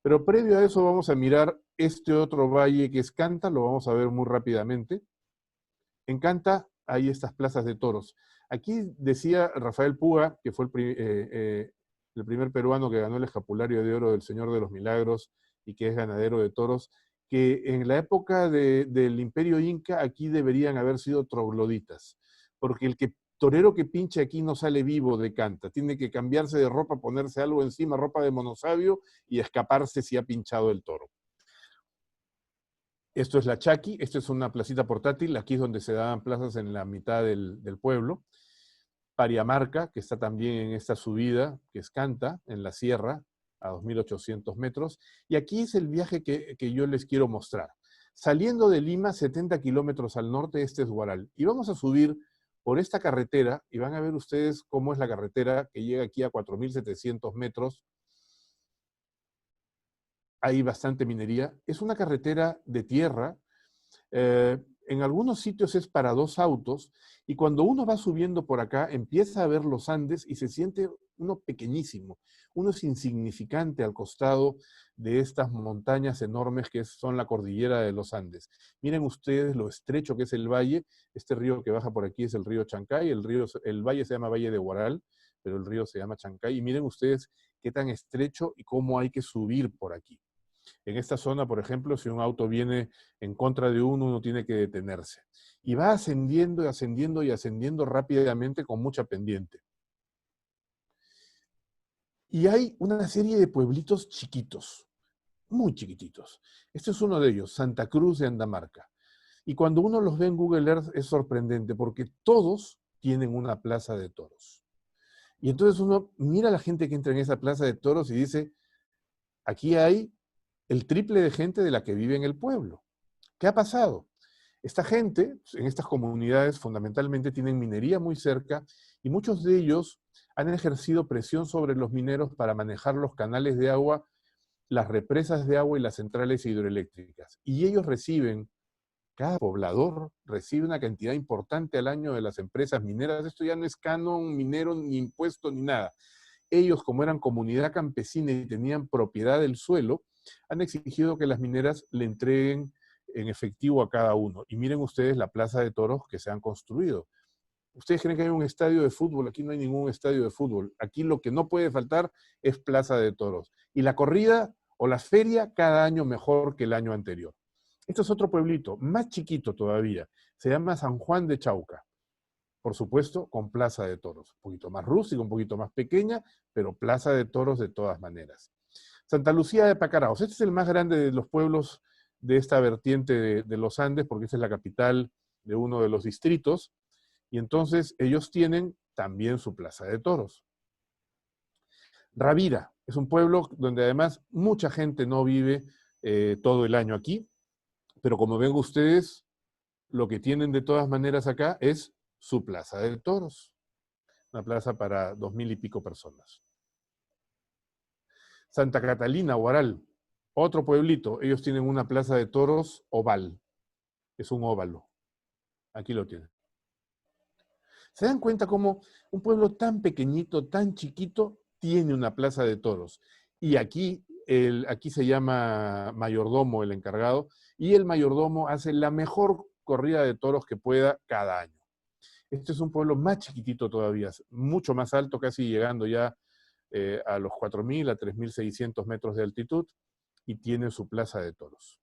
Pero previo a eso vamos a mirar este otro valle que es Canta, lo vamos a ver muy rápidamente. En Canta hay estas plazas de toros. Aquí decía Rafael Puga, que fue el primer peruano que ganó el escapulario de oro del Señor de los Milagros y que es ganadero de toros, que en la época del Imperio Inca aquí deberían haber sido trogloditas, porque el torero que pinche aquí no sale vivo de Canta, tiene que cambiarse de ropa, ponerse algo encima, ropa de monosabio y escaparse si ha pinchado el toro. Esto es la Chaqui, esto es una placita portátil, aquí es donde se daban plazas en la mitad del pueblo. Pariamarca, que está también en esta subida, que es Canta, en la sierra, a 2.800 metros. Y aquí es el viaje que yo les quiero mostrar. Saliendo de Lima, 70 kilómetros al norte, este es Huaral. Y vamos a subir por esta carretera, y van a ver ustedes cómo es la carretera que llega aquí a 4.700 metros. Hay bastante minería. Es una carretera de tierra. En algunos sitios es para 2 autos, y cuando uno va subiendo por acá, empieza a ver los Andes y se siente uno pequeñísimo. Uno es insignificante al costado de estas montañas enormes que son la cordillera de los Andes. Miren ustedes lo estrecho que es el valle. Este río que baja por aquí es el río Chancay. El valle se llama Valle de Huaral, pero el río se llama Chancay. Y miren ustedes qué tan estrecho y cómo hay que subir por aquí. En esta zona, por ejemplo, si un auto viene en contra de uno tiene que detenerse. Y va ascendiendo y ascendiendo y ascendiendo rápidamente con mucha pendiente. Y hay una serie de pueblitos chiquitos, muy chiquititos. Este es uno de ellos, Santa Cruz de Andamarca. Y cuando uno los ve en Google Earth es sorprendente porque todos tienen una plaza de toros. Y entonces uno mira a la gente que entra en esa plaza de toros y dice, aquí hay el triple de gente de la que vive en el pueblo. ¿Qué ha pasado? Esta gente, en estas comunidades, fundamentalmente tienen minería muy cerca y muchos de ellos han ejercido presión sobre los mineros para manejar los canales de agua, las represas de agua y las centrales hidroeléctricas. Y ellos reciben, cada poblador recibe una cantidad importante al año de las empresas mineras. Esto ya no es canon minero, ni impuesto, ni nada. Ellos, como eran comunidad campesina y tenían propiedad del suelo, han exigido que las mineras le entreguen en efectivo a cada uno. Y miren ustedes la plaza de toros que se han construido. Ustedes creen que hay un estadio de fútbol, aquí no hay ningún estadio de fútbol. Aquí lo que no puede faltar es plaza de toros. Y la corrida o la feria cada año mejor que el año anterior. Esto es otro pueblito, más chiquito todavía. Se llama San Juan de Chauca. Por supuesto, con plaza de toros. Un poquito más rústica, un poquito más pequeña, pero plaza de toros de todas maneras. Santa Lucía de Pacaraos. Este es el más grande de los pueblos de esta vertiente de los Andes, porque esta es la capital de uno de los distritos. Y entonces ellos tienen también su plaza de toros. Ravira es un pueblo donde además mucha gente no vive todo el año aquí, pero como ven ustedes, lo que tienen de todas maneras acá es su plaza de toros. Una plaza para 2000 y pico personas. Santa Catalina, Huaral, otro pueblito. Ellos tienen una plaza de toros oval. Es un óvalo. Aquí lo tienen. ¿Se dan cuenta cómo un pueblo tan pequeñito, tan chiquito, tiene una plaza de toros? Y aquí se llama mayordomo el encargado, y el mayordomo hace la mejor corrida de toros que pueda cada año. Este es un pueblo más chiquitito todavía, mucho más alto, casi llegando ya a los 4.000 a 3.600 metros de altitud, y tiene su plaza de toros.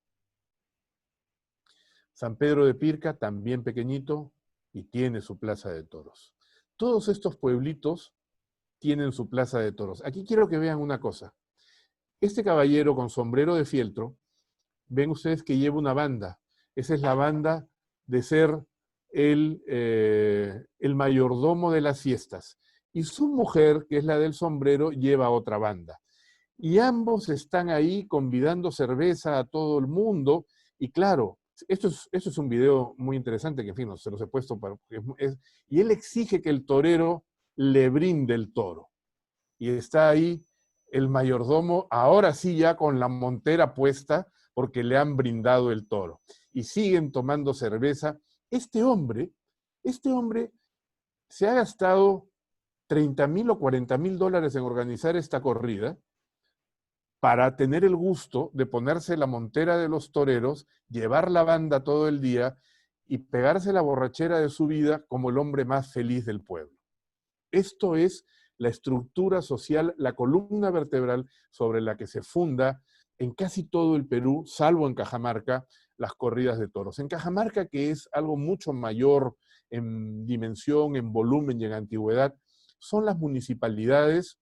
San Pedro de Pirca, también pequeñito, y tiene su plaza de toros. Todos estos pueblitos tienen su plaza de toros. Aquí quiero que vean una cosa. Este caballero con sombrero de fieltro, ven ustedes que lleva una banda. Esa es la banda de ser el mayordomo de las fiestas. Y su mujer, que es la del sombrero, lleva otra banda. Y ambos están ahí convidando cerveza a todo el mundo. Y claro, esto es un video muy interesante que, en fin, no se los he puesto para... y él exige que el torero le brinde el toro. Y está ahí el mayordomo, ahora sí ya con la montera puesta, porque le han brindado el toro. Y siguen tomando cerveza. Este hombre se ha gastado 30.000 o 40.000 dólares en organizar esta corrida para tener el gusto de ponerse la montera de los toreros, llevar la banda todo el día y pegarse la borrachera de su vida como el hombre más feliz del pueblo. Esto es la estructura social, la columna vertebral sobre la que se funda en casi todo el Perú, salvo en Cajamarca, las corridas de toros. En Cajamarca, que es algo mucho mayor en dimensión, en volumen y en antigüedad, son las municipalidades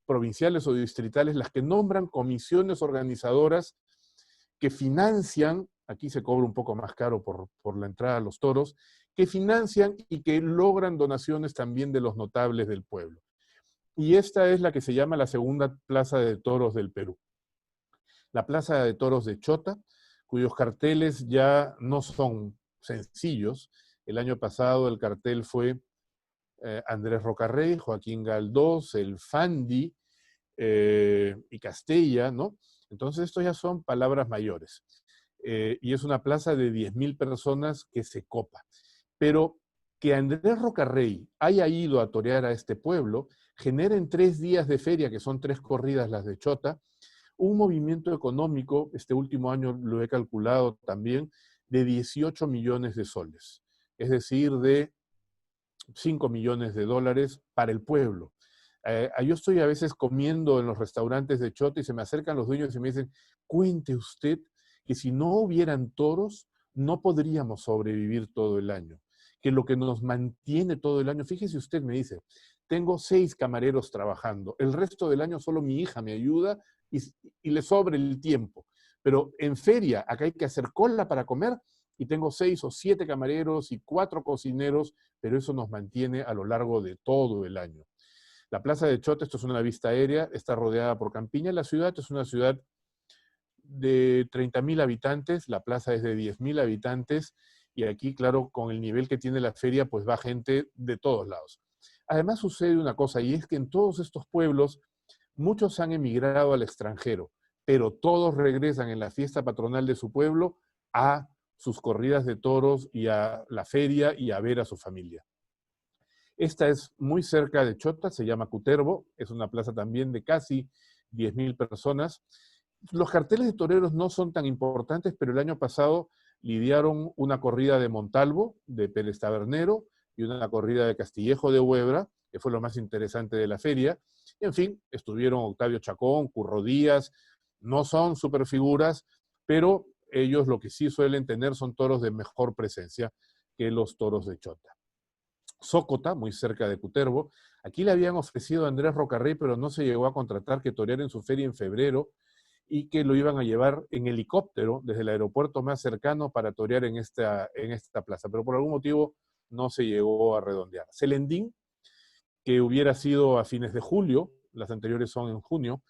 provinciales o distritales las que nombran comisiones organizadoras que financian, aquí se cobra un poco más caro por la entrada a los toros, que financian y que logran donaciones también de los notables del pueblo. Y esta es la que se llama la segunda plaza de toros del Perú. La plaza de toros de Chota, cuyos carteles ya no son sencillos. El año pasado el cartel fue Andrés Rocarrey, Joaquín Galdós, el Fandi y Castella, ¿no? Entonces estos ya son palabras mayores. Y es una plaza de 10.000 personas que se copa. Pero que Andrés Rocarrey haya ido a torear a este pueblo genera en 3 días de feria, que son 3 corridas las de Chota, un movimiento económico, este último año lo he calculado también, de 18 millones de soles. Es decir, de 5 millones de dólares para el pueblo. Yo estoy a veces comiendo en los restaurantes de Chota y se me acercan los dueños y me dicen, cuente usted que si no hubieran toros, no podríamos sobrevivir todo el año. Que lo que nos mantiene todo el año, fíjese usted, me dice, tengo 6 camareros trabajando, el resto del año solo mi hija me ayuda y le sobra el tiempo. Pero en feria, acá hay que hacer cola para comer y tengo 6 o 7 camareros y 4 cocineros, pero eso nos mantiene a lo largo de todo el año. La plaza de Chota, esto es una vista aérea, está rodeada por campiña. La ciudad es una ciudad de 30.000 habitantes, la plaza es de 10.000 habitantes, y aquí, claro, con el nivel que tiene la feria, pues va gente de todos lados. Además sucede una cosa, y es que en todos estos pueblos, muchos han emigrado al extranjero, pero todos regresan en la fiesta patronal de su pueblo a sus corridas de toros y a la feria y a ver a su familia. Esta es muy cerca de Chota, se llama Cutervo, es una plaza también de casi 10.000 personas. Los carteles de toreros no son tan importantes, pero el año pasado lidiaron una corrida de Montalvo, de Pérez Tabernero, y una corrida de Castillejo de Huebra, que fue lo más interesante de la feria. Y en fin, estuvieron Octavio Chacón, Curro Díaz, no son superfiguras, pero ellos lo que sí suelen tener son toros de mejor presencia que los toros de Chota. Zócota, muy cerca de Cutervo, aquí le habían ofrecido a Andrés Rocarrey, pero no se llegó a contratar, que toreara en su feria en febrero, y que lo iban a llevar en helicóptero desde el aeropuerto más cercano para torear en esta plaza, pero por algún motivo no se llegó a redondear. Celendín, que hubiera sido a fines de julio, las anteriores son en junio,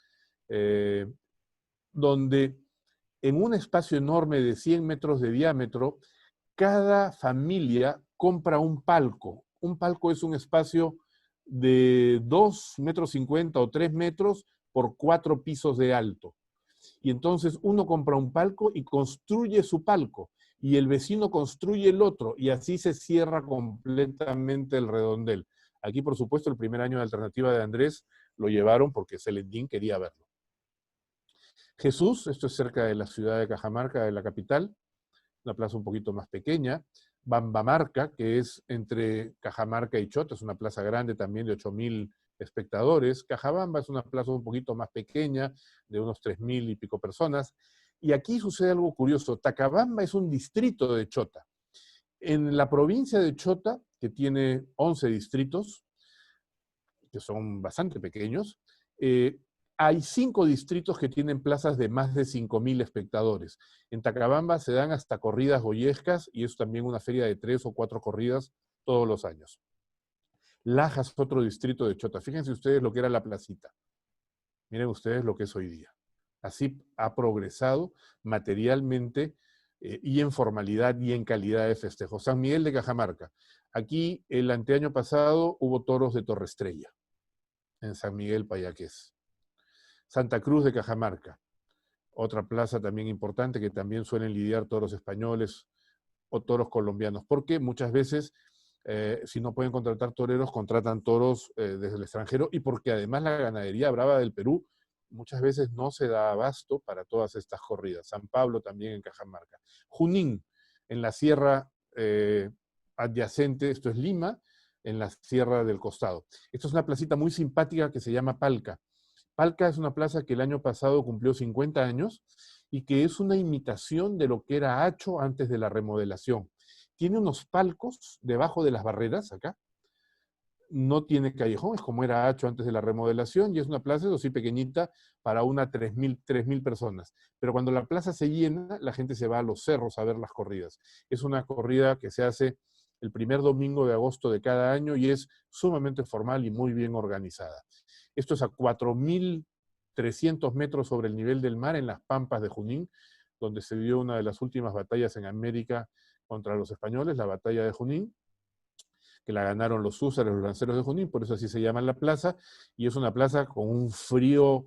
donde en un espacio enorme de 100 metros de diámetro, cada familia compra un palco. Un palco es un espacio de 2,50 metros o 3 metros por 4 pisos de alto. Y entonces uno compra un palco y construye su palco, y el vecino construye el otro, y así se cierra completamente el redondel. Aquí, por supuesto, el primer año de Alternativa de Andrés lo llevaron porque Celendín quería verlo. Jesús, esto es cerca de la ciudad de Cajamarca, de la capital, una plaza un poquito más pequeña. Bambamarca, que es entre Cajamarca y Chota, es una plaza grande también de 8.000 espectadores. Cajabamba es una plaza un poquito más pequeña, de unos 3.000 y pico personas. Y aquí sucede algo curioso. Tacabamba es un distrito de Chota. En la provincia de Chota, que tiene 11 distritos, que son bastante pequeños, hay 5 distritos que tienen plazas de más de 5.000 espectadores. En Tacabamba se dan hasta corridas goyescas, y es también una feria de 3 o 4 corridas todos los años. Lajas, otro distrito de Chota. Fíjense ustedes lo que era la placita. Miren ustedes lo que es hoy día. Así ha progresado materialmente y en formalidad y en calidad de festejo. San Miguel de Cajamarca. Aquí el anteaño pasado hubo toros de Torre Estrella en San Miguel Payaqués. Santa Cruz de Cajamarca, otra plaza también importante que también suelen lidiar toros españoles o toros colombianos, porque muchas veces, si no pueden contratar toreros, contratan toros desde el extranjero, y porque además la ganadería brava del Perú muchas veces no se da abasto para todas estas corridas. San Pablo también en Cajamarca. Junín, en la sierra adyacente, esto es Lima, en la sierra del costado. Esto es una placita muy simpática que se llama Palca. Palca es una plaza que el año pasado cumplió 50 años y que es una imitación de lo que era Hacho antes de la remodelación. Tiene unos palcos debajo de las barreras acá. No tiene callejón, es como era Hacho antes de la remodelación, y es una plaza, eso sí, pequeñita, para unas 3.000 personas. Pero cuando la plaza se llena, la gente se va a los cerros a ver las corridas. Es una corrida que se hace el primer domingo de agosto de cada año y es sumamente formal y muy bien organizada. Esto es a 4.300 metros sobre el nivel del mar, en las Pampas de Junín, donde se dio una de las últimas batallas en América contra los españoles, la batalla de Junín, que la ganaron los húsares, los lanceros de Junín, por eso así se llama la plaza, y es una plaza con un frío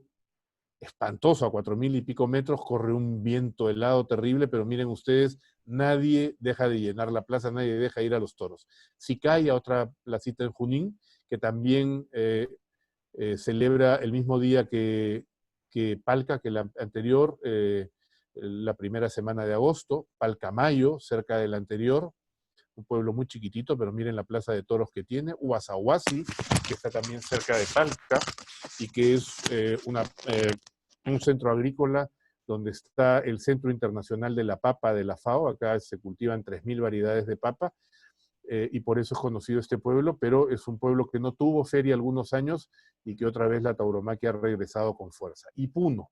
espantoso, a 4.000 y pico metros, corre un viento helado terrible, pero miren ustedes, nadie deja de llenar la plaza, nadie deja de ir a los toros. Sicaya, otra placita en Junín, que también celebra el mismo día que Palca, que la anterior, la primera semana de agosto. Palcamayo, cerca del anterior, un pueblo muy chiquitito, pero miren la plaza de toros que tiene. Huasahuasi, que está también cerca de Palca, y que es un centro agrícola donde está el Centro Internacional de la Papa de la FAO. Acá se cultivan 3.000 variedades de papa, y por eso es conocido este pueblo, pero es un pueblo que no tuvo feria algunos años y que otra vez la tauromaquia ha regresado con fuerza. Y Puno.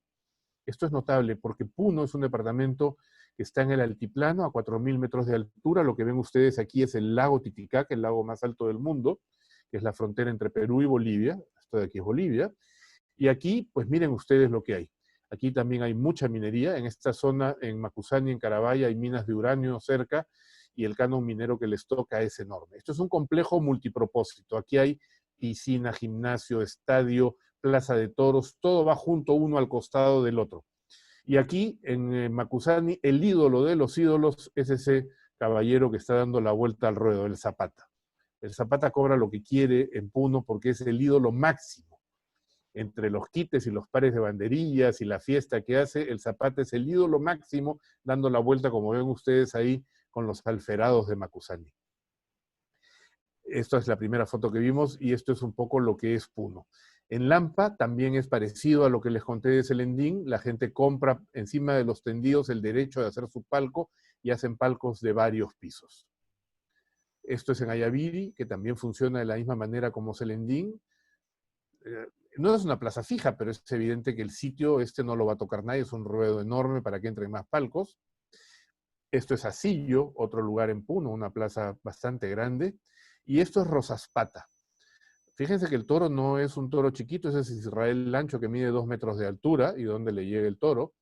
Esto es notable porque Puno es un departamento que está en el altiplano, a 4.000 metros de altura. Lo que ven ustedes aquí es el lago Titicaca, el lago más alto del mundo, que es la frontera entre Perú y Bolivia. Esto de aquí es Bolivia. Y aquí, pues miren ustedes lo que hay. Aquí también hay mucha minería. En esta zona, en Macusani, en Carabaya, hay minas de uranio cerca y el canon minero que les toca es enorme. Esto es un complejo multipropósito. Aquí hay piscina, gimnasio, estadio, plaza de toros, todo va junto uno al costado del otro. Y aquí, en Macusani, el ídolo de los ídolos es ese caballero que está dando la vuelta al ruedo, el Zapata. El Zapata cobra lo que quiere en Puno porque es el ídolo máximo. Entre los quites y los pares de banderillas y la fiesta que hace, el Zapata es el ídolo máximo, dando la vuelta, como ven ustedes ahí, con los alferados de Macusani. Esta es la primera foto que vimos y esto es un poco lo que es Puno. En Lampa también es parecido a lo que les conté de Selendín. La gente compra encima de los tendidos el derecho de hacer su palco y hacen palcos de varios pisos. Esto es en Ayaviri, que también funciona de la misma manera como Selendín. No es una plaza fija, pero es evidente que el sitio este no lo va a tocar nadie, es un ruedo enorme para que entren más palcos. Esto es Asillo, otro lugar en Puno, una plaza bastante grande. Y esto es Rosaspata. Fíjense que el toro no es un toro chiquito, ese es Israel Lancho que mide 2 metros de altura y donde le llega el toro.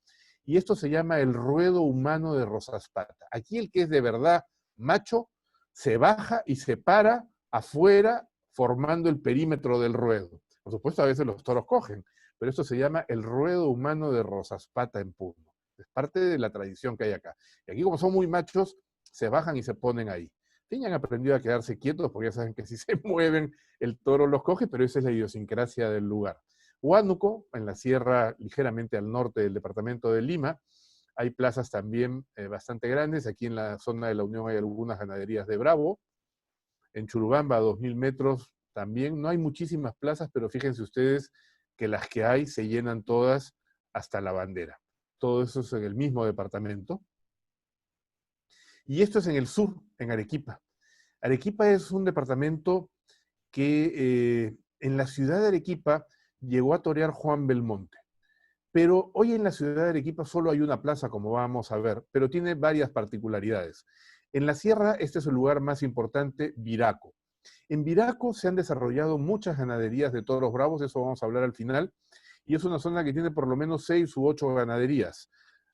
Y esto se llama el ruedo humano de Rosaspata. Aquí el que es de verdad macho se baja y se para afuera formando el perímetro del ruedo. Por supuesto, a veces los toros cogen, pero esto se llama el ruedo humano de Rosaspata en Puno. Es parte de la tradición que hay acá. Y aquí, como son muy machos, se bajan y se ponen ahí. Han aprendido a quedarse quietos porque ya saben que si se mueven el toro los coge, pero esa es la idiosincrasia del lugar. Huánuco, en la sierra ligeramente al norte del departamento de Lima, hay plazas también bastante grandes. Aquí en la zona de la Unión hay algunas ganaderías de Bravo. En Churubamba, a 2000 metros, también no hay muchísimas plazas, pero fíjense ustedes que las que hay se llenan todas hasta la bandera. Todo eso es en el mismo departamento. Y esto es en el sur, en Arequipa. Arequipa es un departamento que en la ciudad de Arequipa llegó a torear Juan Belmonte. Pero hoy en la ciudad de Arequipa solo hay una plaza, como vamos a ver, pero tiene varias particularidades. En la sierra, este es el lugar más importante, Viraco. En Viraco se han desarrollado muchas ganaderías de toros bravos, eso vamos a hablar al final, y es una zona que tiene por lo menos 6 u 8 ganaderías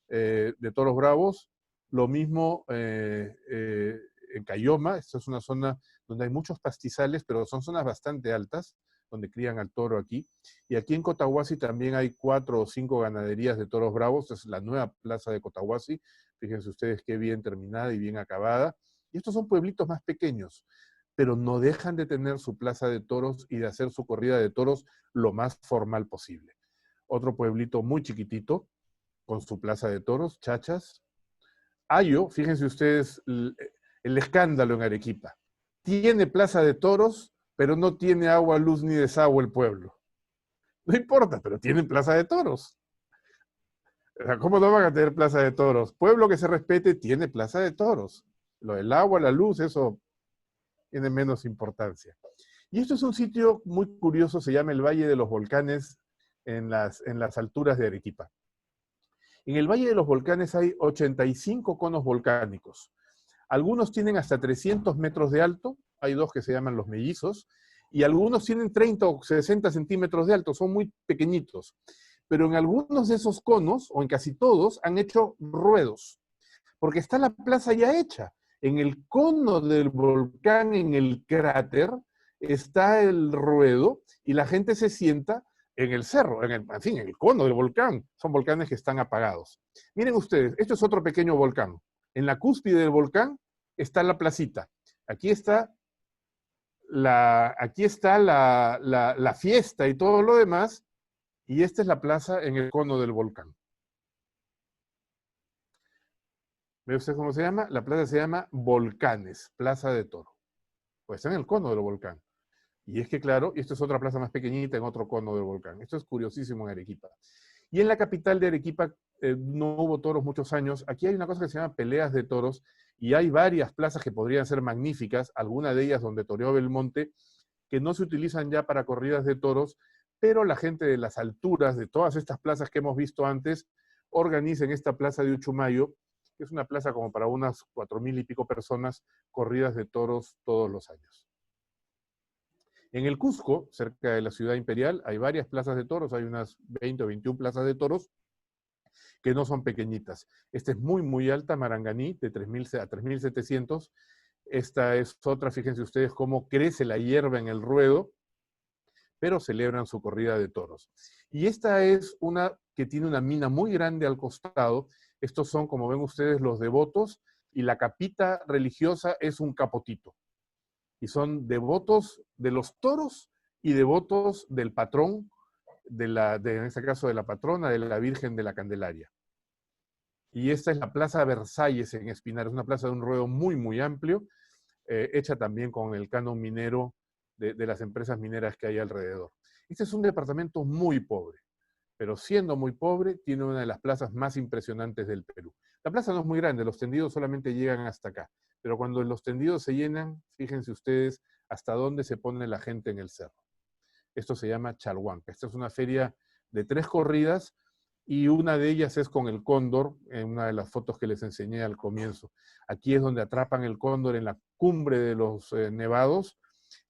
de toros bravos. Lo mismo en Cayoma, esta es una zona donde hay muchos pastizales, pero son zonas bastante altas, donde crían al toro aquí. Y aquí en Cotahuasi también hay 4 o 5 ganaderías de toros bravos, es la nueva plaza de Cotahuasi, fíjense ustedes qué bien terminada y bien acabada. Y estos son pueblitos más pequeños, pero no dejan de tener su plaza de toros y de hacer su corrida de toros lo más formal posible. Otro pueblito muy chiquitito, con su plaza de toros, Chachas. Ayo, fíjense ustedes el escándalo en Arequipa. Tiene plaza de toros, pero no tiene agua, luz ni desagüe el pueblo. No importa, pero tienen plaza de toros. ¿Cómo no van a tener plaza de toros? Pueblo que se respete tiene plaza de toros. Lo del agua, la luz, eso tiene menos importancia. Y esto es un sitio muy curioso, se llama el Valle de los Volcanes en las alturas de Arequipa. En el Valle de los Volcanes hay 85 conos volcánicos. Algunos tienen hasta 300 metros de alto, hay 2 que se llaman los mellizos, y algunos tienen 30 o 60 centímetros de alto, son muy pequeñitos. Pero en algunos de esos conos, o en casi todos, han hecho ruedos, porque está la plaza ya hecha. En el cono del volcán, en el cráter, está el ruedo y la gente se sienta en el cerro, en el cono del volcán. Son volcanes que están apagados. Miren ustedes, esto es otro pequeño volcán. En la cúspide del volcán está la placita. Aquí está la fiesta y todo lo demás, y esta es la plaza en el cono del volcán. ¿Ve usted cómo se llama? La plaza se llama Volcanes, Plaza de Toro. Pues está en el cono del volcán. Y es que, claro, y esto es otra plaza más pequeñita en otro cono del volcán. Esto es curiosísimo en Arequipa. Y en la capital de Arequipa no hubo toros muchos años. Aquí hay una cosa que se llama peleas de toros, y hay varias plazas que podrían ser magníficas, alguna de ellas donde toreó Belmonte, que no se utilizan ya para corridas de toros, pero la gente de las alturas, de todas estas plazas que hemos visto antes, organiza en esta plaza de Uchumayo, que es una plaza como para unas 4,000 y pico personas, corridas de toros todos los años. En el Cusco, cerca de la ciudad imperial, hay varias plazas de toros, hay unas 20 o 21 plazas de toros, que no son pequeñitas. Esta es muy, muy alta, Maranganí, de 3.000 a 3.700. Esta es otra, fíjense ustedes cómo crece la hierba en el ruedo, pero celebran su corrida de toros. Y esta es una que tiene una mina muy grande al costado. Estos son, como ven ustedes, los devotos, y la capita religiosa es un capotito. Y son devotos de los toros y devotos del patrón, en este caso de la patrona, de la Virgen de la Candelaria. Y esta es la Plaza Versalles en Espinar, es una plaza de un ruedo muy, muy amplio, hecha también con el canon minero de las empresas mineras que hay alrededor. Este es un departamento muy pobre, pero siendo muy pobre, tiene una de las plazas más impresionantes del Perú. La plaza no es muy grande, los tendidos solamente llegan hasta acá, pero cuando los tendidos se llenan, fíjense ustedes hasta dónde se pone la gente en el cerro. Esto se llama Chalhuanca. Esta es una feria de 3 corridas, y una de ellas es con el cóndor, en una de las fotos que les enseñé al comienzo. Aquí es donde atrapan el cóndor en la cumbre de los nevados,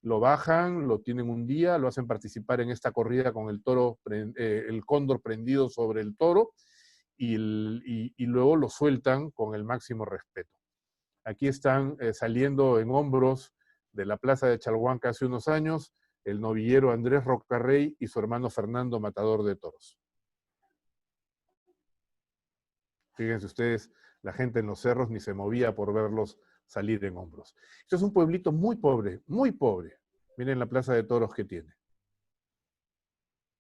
lo bajan, lo tienen un día, lo hacen participar en esta corrida con el toro, el cóndor prendido sobre el toro, y luego lo sueltan con el máximo respeto. Aquí están saliendo en hombros de la plaza de Chalhuanca hace unos años el novillero Andrés Rocarrey y su hermano Fernando, matador de toros. Fíjense ustedes, la gente en los cerros ni se movía por verlos salir en hombros. Esto es un pueblito muy pobre, muy pobre. Miren la plaza de toros que tiene.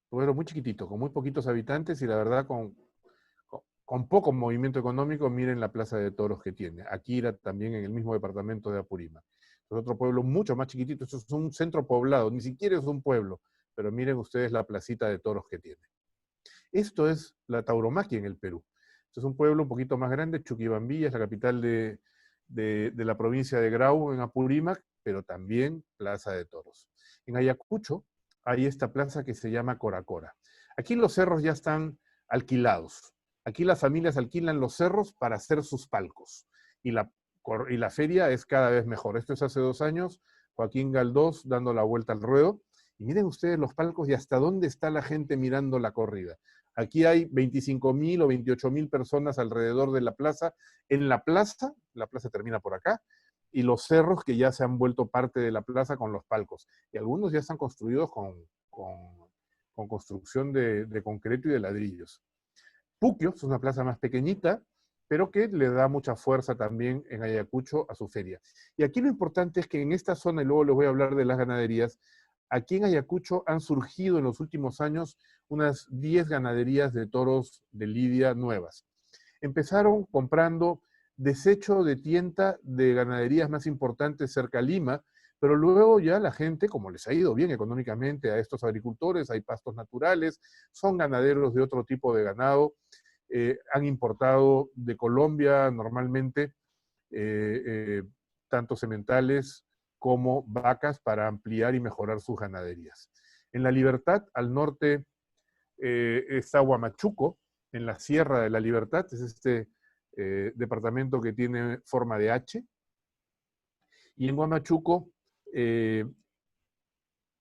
Un pueblo muy chiquitito, con muy poquitos habitantes y la verdad con poco movimiento económico. Miren la plaza de toros que tiene. Aquira también en el mismo departamento de Apurímac. Es otro pueblo mucho más chiquitito. Esto es un centro poblado, ni siquiera es un pueblo, pero miren ustedes la placita de toros que tiene. Esto es la tauromaquia en el Perú. Esto es un pueblo un poquito más grande, Chuquibambilla, es la capital de la provincia de Grau, en Apurímac, pero también plaza de toros. En Ayacucho hay esta plaza que se llama Coracora. Aquí los cerros ya están alquilados. Aquí las familias alquilan los cerros para hacer sus palcos. Y la feria es cada vez mejor. Esto es hace 2 años, Joaquín Galdós dando la vuelta al ruedo. Y miren ustedes los palcos y hasta dónde está la gente mirando la corrida. Aquí hay 25.000 o 28.000 personas alrededor de la plaza. En la plaza termina por acá, y los cerros que ya se han vuelto parte de la plaza con los palcos. Y algunos ya están construidos con construcción de concreto y de ladrillos. Puquio es una plaza más pequeñita, pero que le da mucha fuerza también en Ayacucho a su feria. Y aquí lo importante es que en esta zona, y luego les voy a hablar de las ganaderías, aquí en Ayacucho han surgido en los últimos años unas 10 ganaderías de toros de lidia nuevas. Empezaron comprando desecho de tienta de ganaderías más importantes cerca a Lima, pero luego ya la gente, como les ha ido bien económicamente a estos agricultores, hay pastos naturales, son ganaderos de otro tipo de ganado, han importado de Colombia normalmente tanto sementales como vacas para ampliar y mejorar sus ganaderías. En La Libertad, al norte, está Huamachuco, en la Sierra de la Libertad, es este departamento que tiene forma de H. Y en Huamachuco,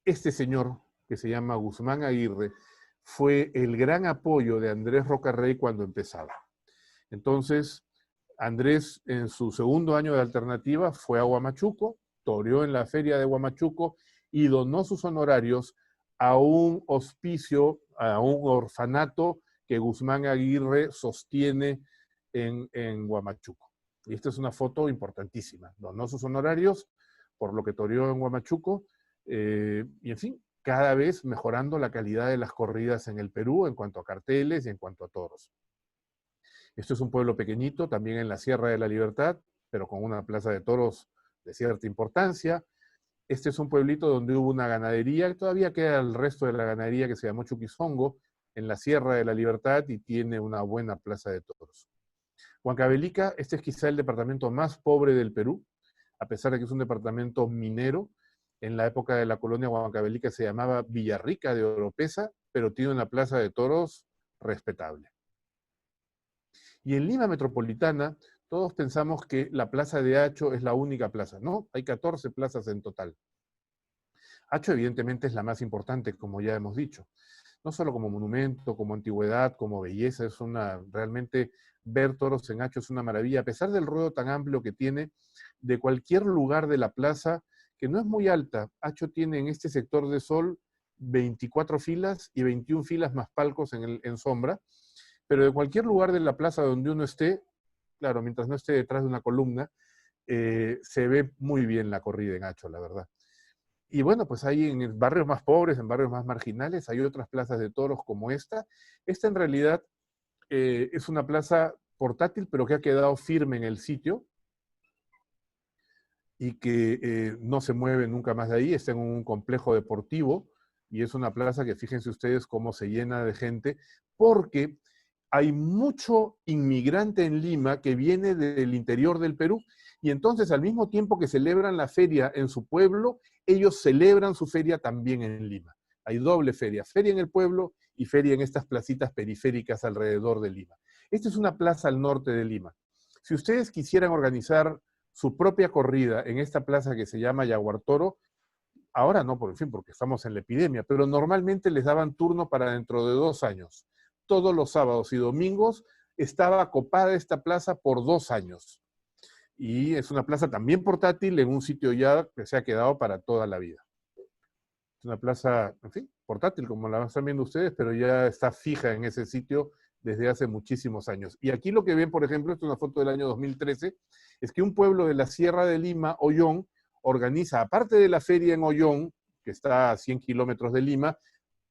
este señor, que se llama Guzmán Aguirre, fue el gran apoyo de Andrés Rocarrey cuando empezaba. Entonces, Andrés, en su segundo año de alternativa, fue a Huamachuco, toreó en la feria de Huamachuco y donó sus honorarios a un hospicio, a un orfanato que Guzmán Aguirre sostiene en Huamachuco. Y esta es una foto importantísima. Donó sus honorarios por lo que toreó en Huamachuco, y en fin, cada vez mejorando la calidad de las corridas en el Perú en cuanto a carteles y en cuanto a toros. Esto es un pueblo pequeñito, también en la Sierra de la Libertad, pero con una plaza de toros de cierta importancia. Este es un pueblito donde hubo una ganadería, que todavía queda el resto de la ganadería, que se llamó Chuquizongo, en la Sierra de la Libertad, y tiene una buena plaza de toros. Huancavelica, este es quizá el departamento más pobre del Perú, a pesar de que es un departamento minero. En la época de la colonia Huancavelica se llamaba Villarrica de Oropesa, pero tiene una plaza de toros respetable. Y en Lima Metropolitana, todos pensamos que la plaza de Hacho es la única plaza. No, hay 14 plazas en total. Hacho evidentemente es la más importante, como ya hemos dicho. no solo como monumento, como antigüedad, como belleza, realmente ver toros en Hacho es una maravilla, a pesar del ruedo tan amplio que tiene, de cualquier lugar de la plaza, que no es muy alta. Hacho tiene en este sector de sol 24 filas y 21 filas más palcos en sombra, pero de cualquier lugar de la plaza donde uno esté, claro, mientras no esté detrás de una columna, se ve muy bien la corrida en Hacho, la verdad. Y bueno, pues hay en barrios más pobres, en barrios más marginales, hay otras plazas de toros como esta. Esta en realidad es una plaza portátil, pero que ha quedado firme en el sitio y que no se mueve nunca más de ahí. Está en un complejo deportivo y es una plaza que fíjense ustedes cómo se llena de gente, porque hay mucho inmigrante en Lima que viene del interior del Perú y entonces al mismo tiempo que celebran la feria en su pueblo, ellos celebran su feria también en Lima. Hay doble feria, feria en el pueblo y feria en estas placitas periféricas alrededor de Lima. Esta es una plaza al norte de Lima. Si ustedes quisieran organizar su propia corrida en esta plaza que se llama Yaguartoro, ahora no, por fin, porque estamos en la epidemia, pero normalmente les daban turno para dentro de 2 años. Todos los sábados y domingos estaba copada esta plaza por 2 años. Y es una plaza también portátil en un sitio ya que se ha quedado para toda la vida. Es una plaza, en fin, portátil, como la están viendo ustedes, pero ya está fija en ese sitio desde hace muchísimos años. Y aquí lo que ven, por ejemplo, esta es una foto del año 2013, es que un pueblo de la Sierra de Lima, Ollón, organiza, aparte de la feria en Ollón, que está a 100 kilómetros de Lima,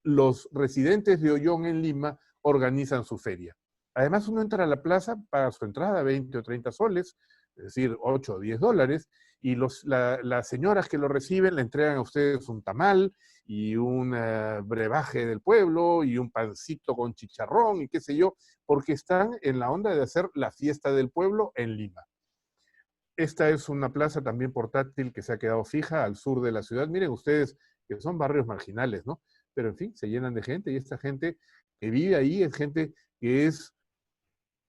los residentes de Ollón en Lima organizan su feria. Además, uno entra a la plaza, paga su entrada, 20 o 30 soles, es decir, 8 o 10 dólares, y las señoras que lo reciben le entregan a ustedes un tamal y un brebaje del pueblo y un pancito con chicharrón y qué sé yo, porque están en la onda de hacer la fiesta del pueblo en Lima. Esta es una plaza también portátil que se ha quedado fija al sur de la ciudad. Miren ustedes que son barrios marginales, ¿no? Pero en fin, se llenan de gente y esta gente que vive ahí es gente que es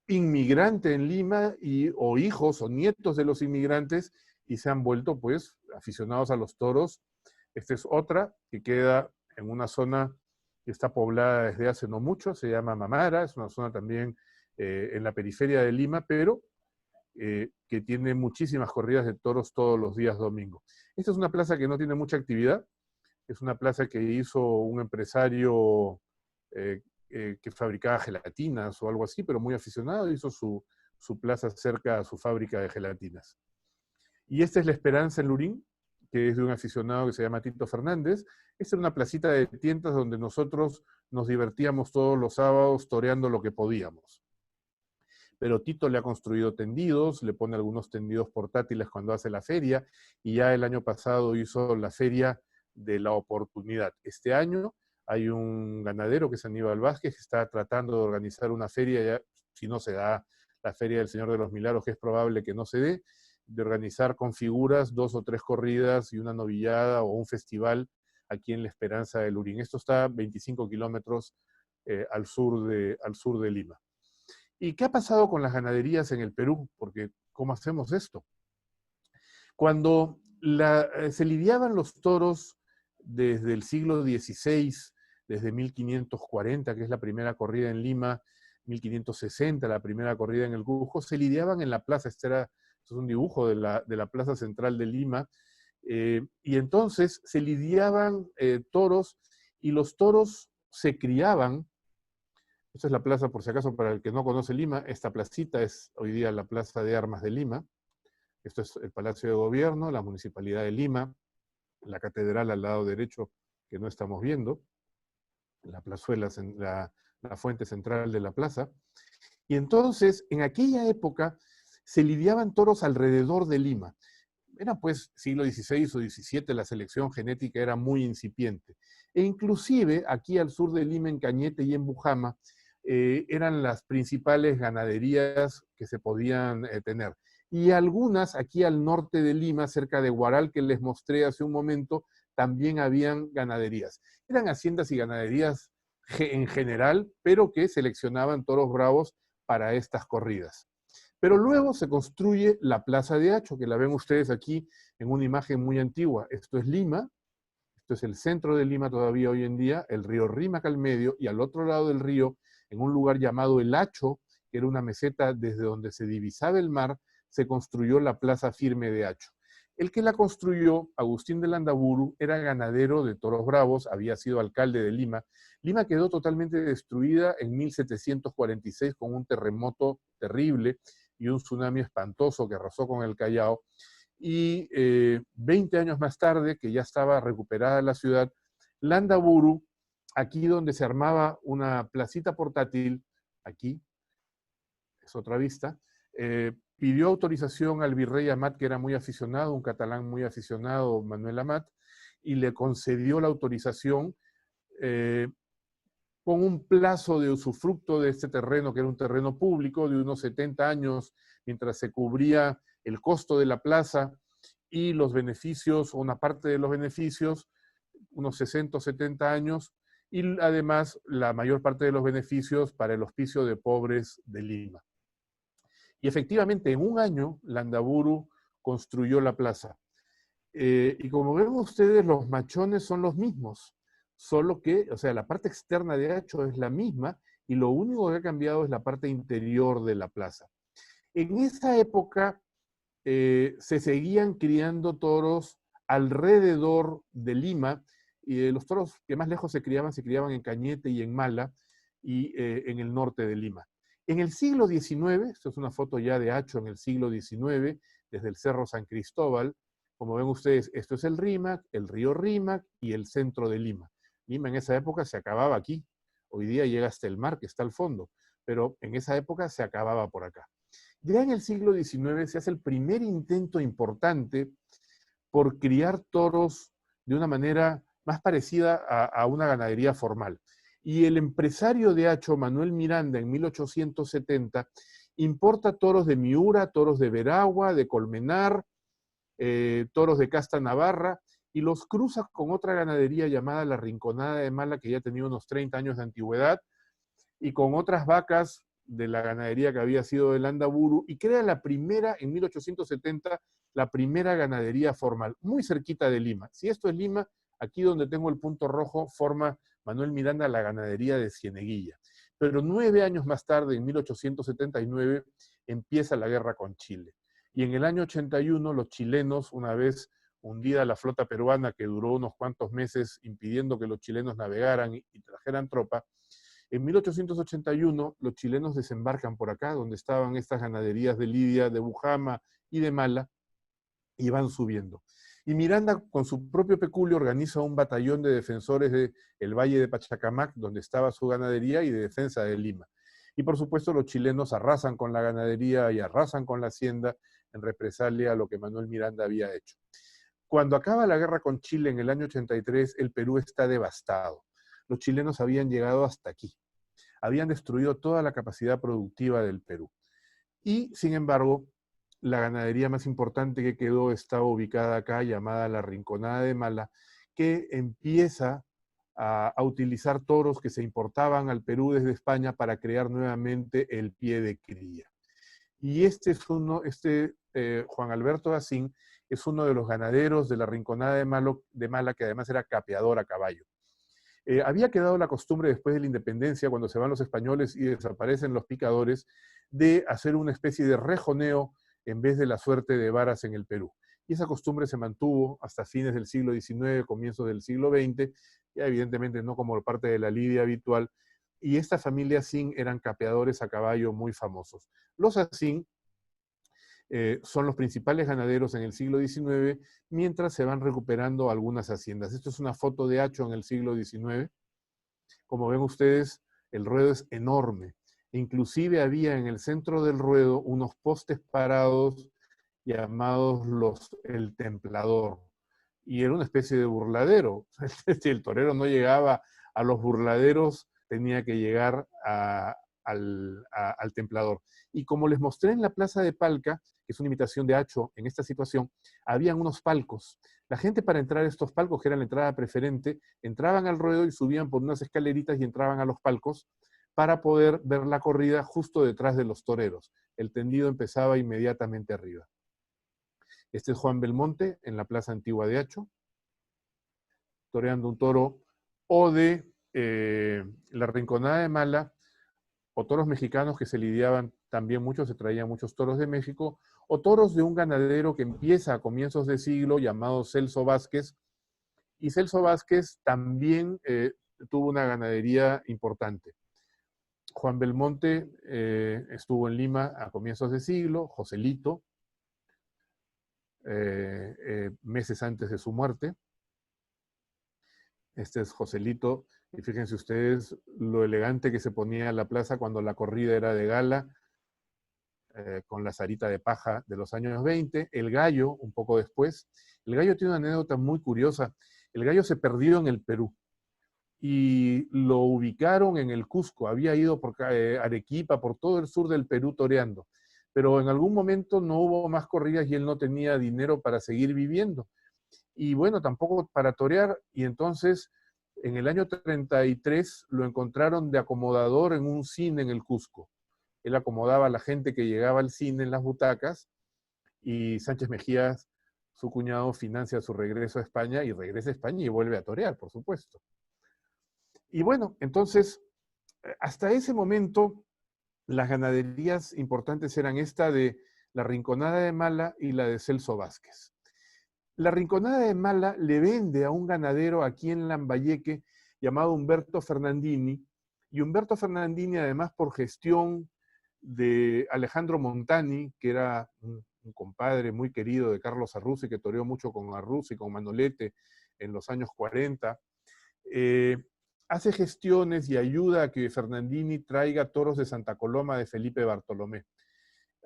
inmigrante en Lima o hijos o nietos de los inmigrantes y se han vuelto pues aficionados a los toros. Esta es otra que queda en una zona que está poblada desde hace no mucho, se llama Mamara, es una zona también en la periferia de Lima, pero que tiene muchísimas corridas de toros todos los días domingo. Esta es una plaza que no tiene mucha actividad, es una plaza que hizo un empresario que fabricaba gelatinas o algo así, pero muy aficionado, hizo su plaza cerca a su fábrica de gelatinas. Y esta es La Esperanza en Lurín, que es de un aficionado que se llama Tito Fernández. Esta es una placita de tiendas donde nosotros nos divertíamos todos los sábados toreando lo que podíamos. Pero Tito le ha construido tendidos, le pone algunos tendidos portátiles cuando hace la feria, y ya el año pasado hizo la feria de la oportunidad. Este año hay un ganadero que es Aníbal Vázquez, que está tratando de organizar una feria, ya, si no se da la feria del Señor de los Milagros, que es probable que no se dé, de organizar con figuras 2 o 3 corridas y una novillada o un festival aquí en La Esperanza de Lurín. Esto está a 25 kilómetros al sur de Lima. ¿Y qué ha pasado con las ganaderías en el Perú? Porque, ¿cómo hacemos esto? Cuando se lidiaban los toros desde el siglo XVI, desde 1540, que es la primera corrida en Lima, 1560, la primera corrida en el Cusco, se lidiaban en la plaza. Esto es un dibujo de la plaza central de Lima, y entonces se lidiaban toros, y los toros se criaban. Esta es la plaza, por si acaso, para el que no conoce Lima. Esta placita es hoy día la Plaza de Armas de Lima. Esto es el Palacio de Gobierno, la Municipalidad de Lima, la catedral al lado derecho que no estamos viendo, la plazuela, la fuente central de la plaza. Y entonces, en aquella época, se lidiaban toros alrededor de Lima. Era pues siglo XVI o XVII, la selección genética era muy incipiente. E inclusive, aquí al sur de Lima, en Cañete y en Bujama, eran las principales ganaderías que se podían tener. Y algunas aquí al norte de Lima, cerca de Huaral, que les mostré hace un momento, también habían ganaderías. Eran haciendas y ganaderías en general, pero que seleccionaban toros bravos para estas corridas. Pero luego se construye la Plaza de Hacho, que la ven ustedes aquí en una imagen muy antigua. Esto es Lima, Esto es el centro de Lima todavía hoy en día, el río Rímac al medio, y al otro lado del río, en un lugar llamado El Hacho, que era una meseta desde donde se divisaba el mar, se construyó la plaza firme de Hacho. El que la construyó, Agustín de Landaburu, era ganadero de toros bravos, había sido alcalde de Lima. Lima quedó totalmente destruida en 1746 con un terremoto terrible y un tsunami espantoso que arrasó con el Callao. Y 20 años más tarde, que ya estaba recuperada la ciudad, Landaburu, aquí donde se armaba una placita portátil, aquí, es otra vista, pidió autorización al virrey Amat, que era muy aficionado, un catalán muy aficionado, Manuel Amat, y le concedió la autorización con un plazo de usufructo de este terreno, que era un terreno público, de unos 70 años, mientras se cubría el costo de la plaza y los beneficios, o una parte de los beneficios, unos 60 o 70 años, y además la mayor parte de los beneficios para el Hospicio de Pobres de Lima. Y efectivamente, en un año, Landaburu construyó la plaza. Y como ven ustedes, los machones son los mismos, solo que, o sea, la parte externa de Hacho es la misma y lo único que ha cambiado es la parte interior de la plaza. En esa época se seguían criando toros alrededor de Lima, y los toros que más lejos se criaban en Cañete y en Mala, y en el norte de Lima. En el siglo XIX, esto es una foto ya de Hacho en el siglo XIX, desde el Cerro San Cristóbal. Como ven ustedes, esto es el Rímac, el río Rímac y el centro de Lima. Lima en esa época se acababa aquí. Hoy día llega hasta el mar, que está al fondo, pero en esa época se acababa por acá. Ya en el siglo XIX se hace el primer intento importante por criar toros de una manera más parecida a una ganadería formal. Y el empresario de Hacho, Manuel Miranda, en 1870, importa toros de Miura, toros de Veragua, de Colmenar, toros de casta navarra, y los cruza con otra ganadería llamada La Rinconada de Mala, que ya tenía unos 30 años de antigüedad, y con otras vacas de la ganadería que había sido de Landaburu, y crea la primera, en 1870, la primera ganadería formal, muy cerquita de Lima. Si esto es Lima, aquí donde tengo el punto rojo, forma Manuel Miranda la ganadería de Cieneguilla. Pero 9 años más tarde, en 1879, empieza la guerra con Chile. Y en el año 81, los chilenos, una vez hundida la flota peruana, que duró unos cuantos meses impidiendo que los chilenos navegaran y trajeran tropa, en 1881 los chilenos desembarcan por acá, donde estaban estas ganaderías de Lidia, de Bujama y de Mala, y van subiendo. Y Miranda, con su propio peculio, organiza un batallón de defensores del Valle de Pachacamac, donde estaba su ganadería, y de defensa de Lima. Y por supuesto los chilenos arrasan con la ganadería y arrasan con la hacienda en represalia a lo que Manuel Miranda había hecho. Cuando acaba la guerra con Chile en el año 83, el Perú está devastado. Los chilenos habían llegado hasta aquí. Habían destruido toda la capacidad productiva del Perú. Y, sin embargo, la ganadería más importante que quedó estaba ubicada acá, llamada La Rinconada de Mala, que empieza a utilizar toros que se importaban al Perú desde España para crear nuevamente el pie de cría. Y Juan Alberto Asín es uno de los ganaderos de La Rinconada de Mala, que además era capeador a caballo. Había quedado la costumbre después de la independencia, cuando se van los españoles y desaparecen los picadores, de hacer una especie de rejoneo en vez de la suerte de varas en el Perú. Y esa costumbre se mantuvo hasta fines del siglo XIX, comienzos del siglo XX, ya evidentemente no como parte de la lidia habitual, y esta familia Asín eran capeadores a caballo muy famosos. Los Asín son los principales ganaderos en el siglo XIX, mientras se van recuperando algunas haciendas. Esto es una foto de Hacho en el siglo XIX. Como ven ustedes, el ruedo es enorme. Inclusive había en el centro del ruedo unos postes parados llamados el templador. Y era una especie de burladero. Si el torero no llegaba a los burladeros, tenía que llegar al templador. Y como les mostré en la Plaza de Palca, que es una imitación de Hacho en esta situación, habían unos palcos. La gente, para entrar a estos palcos, que era la entrada preferente, entraban al ruedo y subían por unas escaleritas y entraban a los palcos para poder ver la corrida justo detrás de los toreros. El tendido empezaba inmediatamente arriba. Este es Juan Belmonte en la Plaza Antigua de Hacho. toreando un toro, o de la Rinconada de Mala, o toros mexicanos que se lidiaban también mucho, se traían muchos toros de México, o toros de un ganadero que empieza a comienzos de siglo llamado Celso Vázquez, y Celso Vázquez también tuvo una ganadería importante. Juan Belmonte estuvo en Lima a comienzos de siglo, Joselito, meses antes de su muerte. Este es Joselito, y fíjense ustedes lo elegante que se ponía en la plaza cuando la corrida era de gala, con la zarita de paja de los años 20. El gallo, un poco después. El gallo tiene una anécdota muy curiosa. El gallo se perdió en el Perú y lo ubicaron en el Cusco. Había ido por Arequipa, por todo el sur del Perú toreando. Pero en algún momento no hubo más corridas y él no tenía dinero para seguir viviendo. Y bueno, tampoco para torear. Y entonces, en el año 33, lo encontraron de acomodador en un cine en el Cusco. Él acomodaba a la gente que llegaba al cine en las butacas, y Sánchez Mejías, su cuñado, financia su regreso a España, y regresa a España y vuelve a torear, por supuesto. Y bueno, entonces, hasta ese momento, las ganaderías importantes eran esta de la Rinconada de Mala y la de Celso Vázquez. La Rinconada de Mala le vende a un ganadero aquí en Lambayeque llamado Humberto Fernandini, y Humberto Fernandini, además por gestión de Alejandro Montani, que era un compadre muy querido de Carlos Arruz y que toreó mucho con Arruz y con Manolete en los años 40, hace gestiones y ayuda a que Fernandini traiga toros de Santa Coloma de Felipe Bartolomé.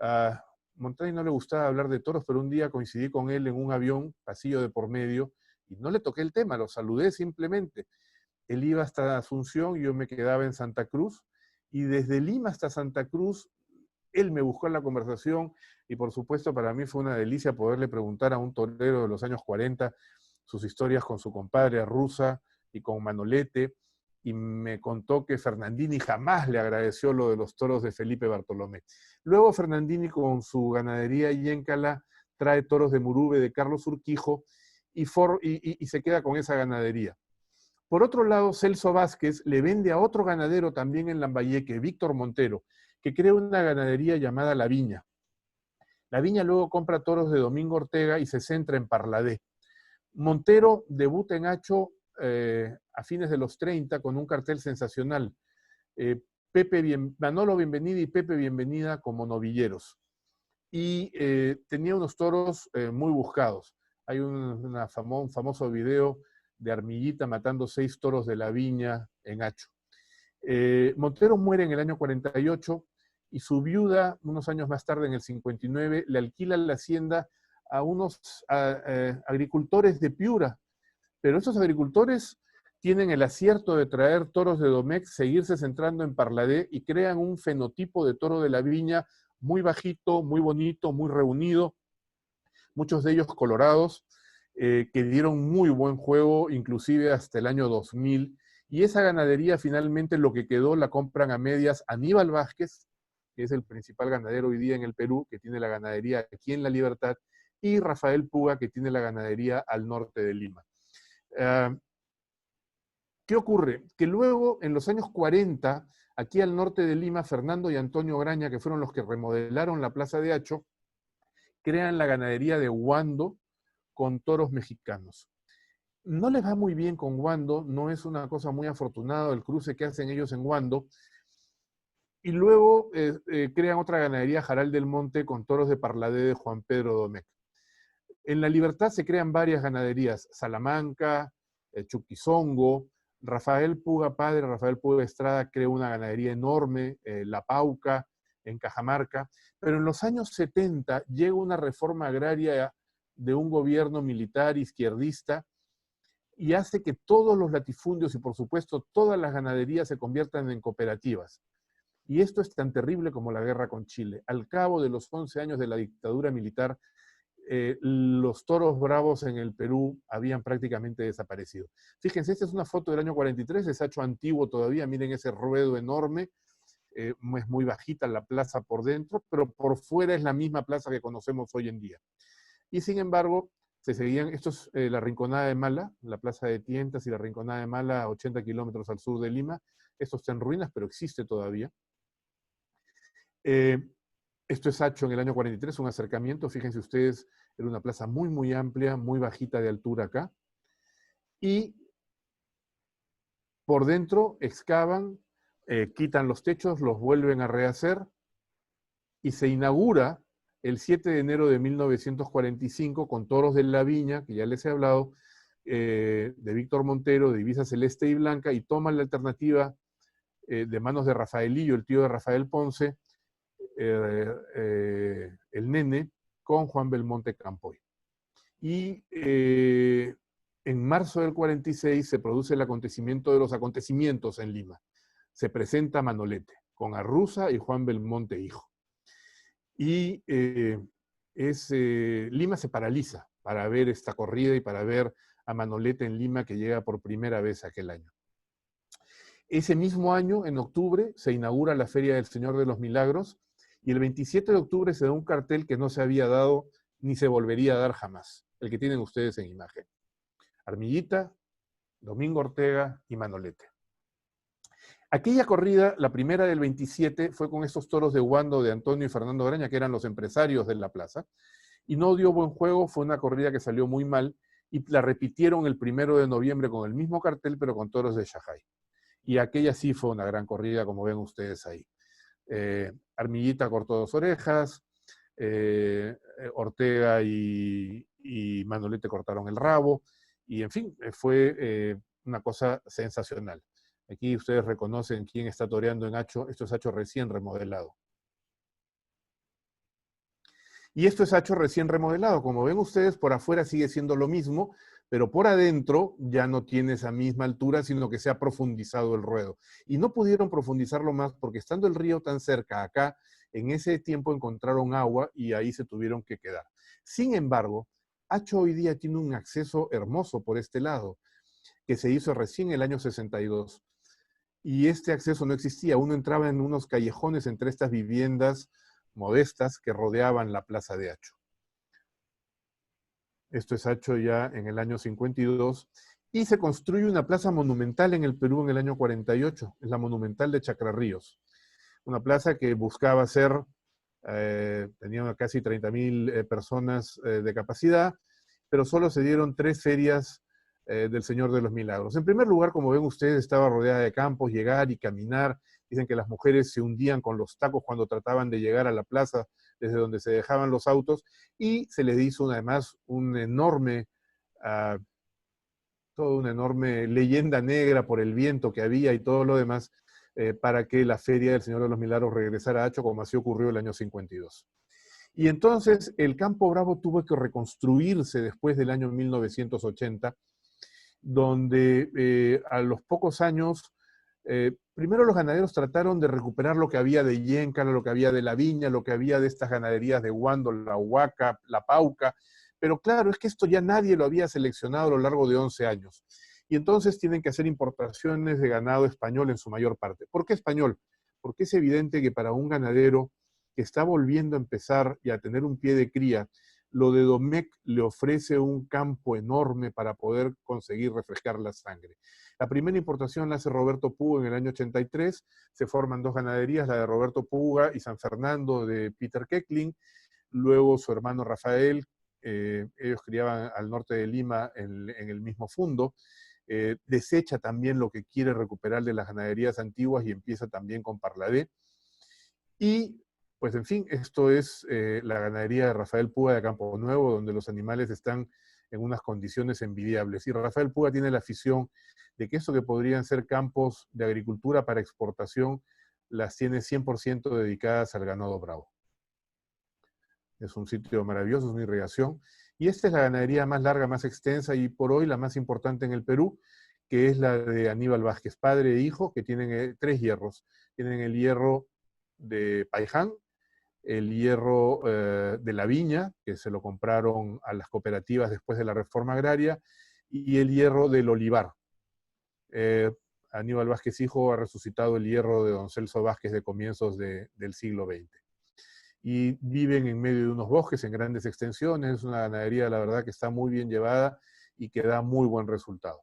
A Montani no le gustaba hablar de toros, pero un día coincidí con él en un avión, pasillo de por medio, y no le toqué el tema, lo saludé simplemente. Él iba hasta Asunción, yo me quedaba en Santa Cruz, y desde Lima hasta Santa Cruz, él me buscó en la conversación, y por supuesto para mí fue una delicia poderle preguntar a un torero de los años 40 sus historias con su compadre Arruza y con Manolete, y me contó que Fernandini jamás le agradeció lo de los toros de Felipe Bartolomé. Luego Fernandini, con su ganadería Yéncala, trae toros de Murube de Carlos Urquijo y se queda con esa ganadería. Por otro lado, Celso Vázquez le vende a otro ganadero también en Lambayeque, Víctor Montero, que crea una ganadería llamada La Viña. La Viña luego compra toros de Domingo Ortega y se centra en Parladé. Montero debuta en Hacho a fines de los 30 con un cartel sensacional. Manolo Bienvenida y Pepe Bienvenida como novilleros. Y tenía unos toros muy buscados. Hay un famoso video de Armillita matando 6 toros de La Viña en Hacho. Montero muere en el año 48 y su viuda, unos años más tarde, en el 59, le alquila la hacienda a unos agricultores de Piura. Pero esos agricultores tienen el acierto de traer toros de Domex, seguirse centrando en Parladé, y crean un fenotipo de toro de La Viña muy bajito, muy bonito, muy reunido, muchos de ellos colorados, que dieron muy buen juego, inclusive hasta el año 2000, y esa ganadería finalmente lo que quedó la compran a medias Aníbal Vázquez, que es el principal ganadero hoy día en el Perú, que tiene la ganadería aquí en La Libertad, y Rafael Puga, que tiene la ganadería al norte de Lima. ¿Qué ocurre? Que luego, en los años 40, aquí al norte de Lima, Fernando y Antonio Graña, que fueron los que remodelaron la Plaza de Hacho, crean la ganadería de Huando con toros mexicanos. No les va muy bien con Huando, no es una cosa muy afortunada el cruce que hacen ellos en Huando, y luego crean otra ganadería, Jaral del Monte, con toros de Parladé de Juan Pedro Domecq. En La Libertad se crean varias ganaderías, Salamanca, Chuquizongo, Rafael Puga, padre Rafael Puga Estrada, crea una ganadería enorme, La Pauca, en Cajamarca, pero en los años 70 llega una reforma agraria de un gobierno militar izquierdista y hace que todos los latifundios y por supuesto todas las ganaderías se conviertan en cooperativas. Y esto es tan terrible como la guerra con Chile. Al cabo de los 11 años de la dictadura militar, los toros bravos en el Perú habían prácticamente desaparecido. Fíjense, esta es una foto del año 43, es Hacho antiguo todavía, miren ese ruedo enorme, es muy bajita la plaza por dentro, pero por fuera es la misma plaza que conocemos hoy en día. Y sin embargo, se seguían, esto es la Rinconada de Mala, la Plaza de Tientas y la Rinconada de Mala, a 80 kilómetros al sur de Lima. Esto está en ruinas, pero existe todavía. Esto es Hacho en el año 43, un acercamiento. Fíjense ustedes, era una plaza muy, muy amplia, muy bajita de altura acá. Y por dentro excavan, quitan los techos, los vuelven a rehacer y se inaugura el 7 de enero de 1945 con toros de la Viña, que ya les he hablado, de Víctor Montero, de divisa celeste y blanca, y toman la alternativa de manos de Rafaelillo, el tío de Rafael Ponce, el nene, con Juan Belmonte Campoy. Y en marzo del 46 se produce el acontecimiento de los acontecimientos en Lima. Se presenta Manolete, con Arruza y Juan Belmonte hijo. Y Lima se paraliza para ver esta corrida y para ver a Manolete en Lima, que llega por primera vez aquel año. Ese mismo año, en octubre, se inaugura la Feria del Señor de los Milagros, y el 27 de octubre se da un cartel que no se había dado ni se volvería a dar jamás, el que tienen ustedes en imagen. Armillita, Domingo Ortega y Manolete. Aquella corrida, la primera del 27, fue con estos toros de Huando de Antonio y Fernando Graña, que eran los empresarios de la plaza, y no dio buen juego, fue una corrida que salió muy mal, y la repitieron el 1 de noviembre con el mismo cartel, pero con toros de Shanghái. Y aquella sí fue una gran corrida, como ven ustedes ahí. Armillita cortó 2 orejas, Ortega y Manolete cortaron el rabo, y en fin, fue una cosa sensacional. Aquí ustedes reconocen quién está toreando en Hacho. Esto es Hacho recién remodelado. Y esto es Hacho recién remodelado. Como ven ustedes, por afuera sigue siendo lo mismo, pero por adentro ya no tiene esa misma altura, sino que se ha profundizado el ruedo. Y no pudieron profundizarlo más porque estando el río tan cerca acá, en ese tiempo encontraron agua y ahí se tuvieron que quedar. Sin embargo, Hacho hoy día tiene un acceso hermoso por este lado, que se hizo recién en el año 62. Y este acceso no existía. Uno entraba en unos callejones entre estas viviendas modestas que rodeaban la plaza de Hacho. Esto es Hacho ya en el año 52. Y se construye una plaza monumental en el Perú en el año 48. Es la Monumental de Chacrarríos. Una plaza que buscaba ser, tenía casi 30.000 personas de capacidad, pero solo se dieron 3 ferias del Señor de los Milagros. En primer lugar, como ven ustedes, estaba rodeada de campos, llegar y caminar. Dicen que las mujeres se hundían con los tacos cuando trataban de llegar a la plaza desde donde se dejaban los autos, y se les hizo además toda una enorme leyenda negra por el viento que había y todo lo demás, para que la Feria del Señor de los Milagros regresara a Hacho, como así ocurrió el año 52. Y entonces el Campo Bravo tuvo que reconstruirse después del año 1980, donde a los pocos años, primero los ganaderos trataron de recuperar lo que había de Yéncala, lo que había de la Viña, lo que había de estas ganaderías de Huando, la Huaca, la Pauca, pero claro, es que esto ya nadie lo había seleccionado a lo largo de 11 años. Y entonces tienen que hacer importaciones de ganado español en su mayor parte. ¿Por qué español? Porque es evidente que para un ganadero que está volviendo a empezar y a tener un pie de cría, lo de Domecq le ofrece un campo enorme para poder conseguir refrescar la sangre. La primera importación la hace Roberto Puga en el año 83, se forman 2 ganaderías, la de Roberto Puga y San Fernando de Peter Keckling, luego su hermano Rafael, ellos criaban al norte de Lima en el mismo fundo, desecha también lo que quiere recuperar de las ganaderías antiguas y empieza también con Parladé. Y pues en fin, esto es la ganadería de Rafael Puga de Campo Nuevo, donde los animales están en unas condiciones envidiables. Y Rafael Puga tiene la afición de que esto que podrían ser campos de agricultura para exportación, las tiene 100% dedicadas al ganado bravo. Es un sitio maravilloso, es una irrigación. Y esta es la ganadería más larga, más extensa y por hoy la más importante en el Perú, que es la de Aníbal Vázquez, padre e hijo, que tienen 3 hierros. Tienen el hierro de Paiján, el hierro de la Viña, que se lo compraron a las cooperativas después de la reforma agraria, y el hierro del Olivar. Aníbal Vázquez hijo ha resucitado el hierro de don Celso Vázquez de comienzos del siglo XX. y viven en medio de unos bosques en grandes extensiones. Es una ganadería, la verdad, que está muy bien llevada y que da muy buen resultado.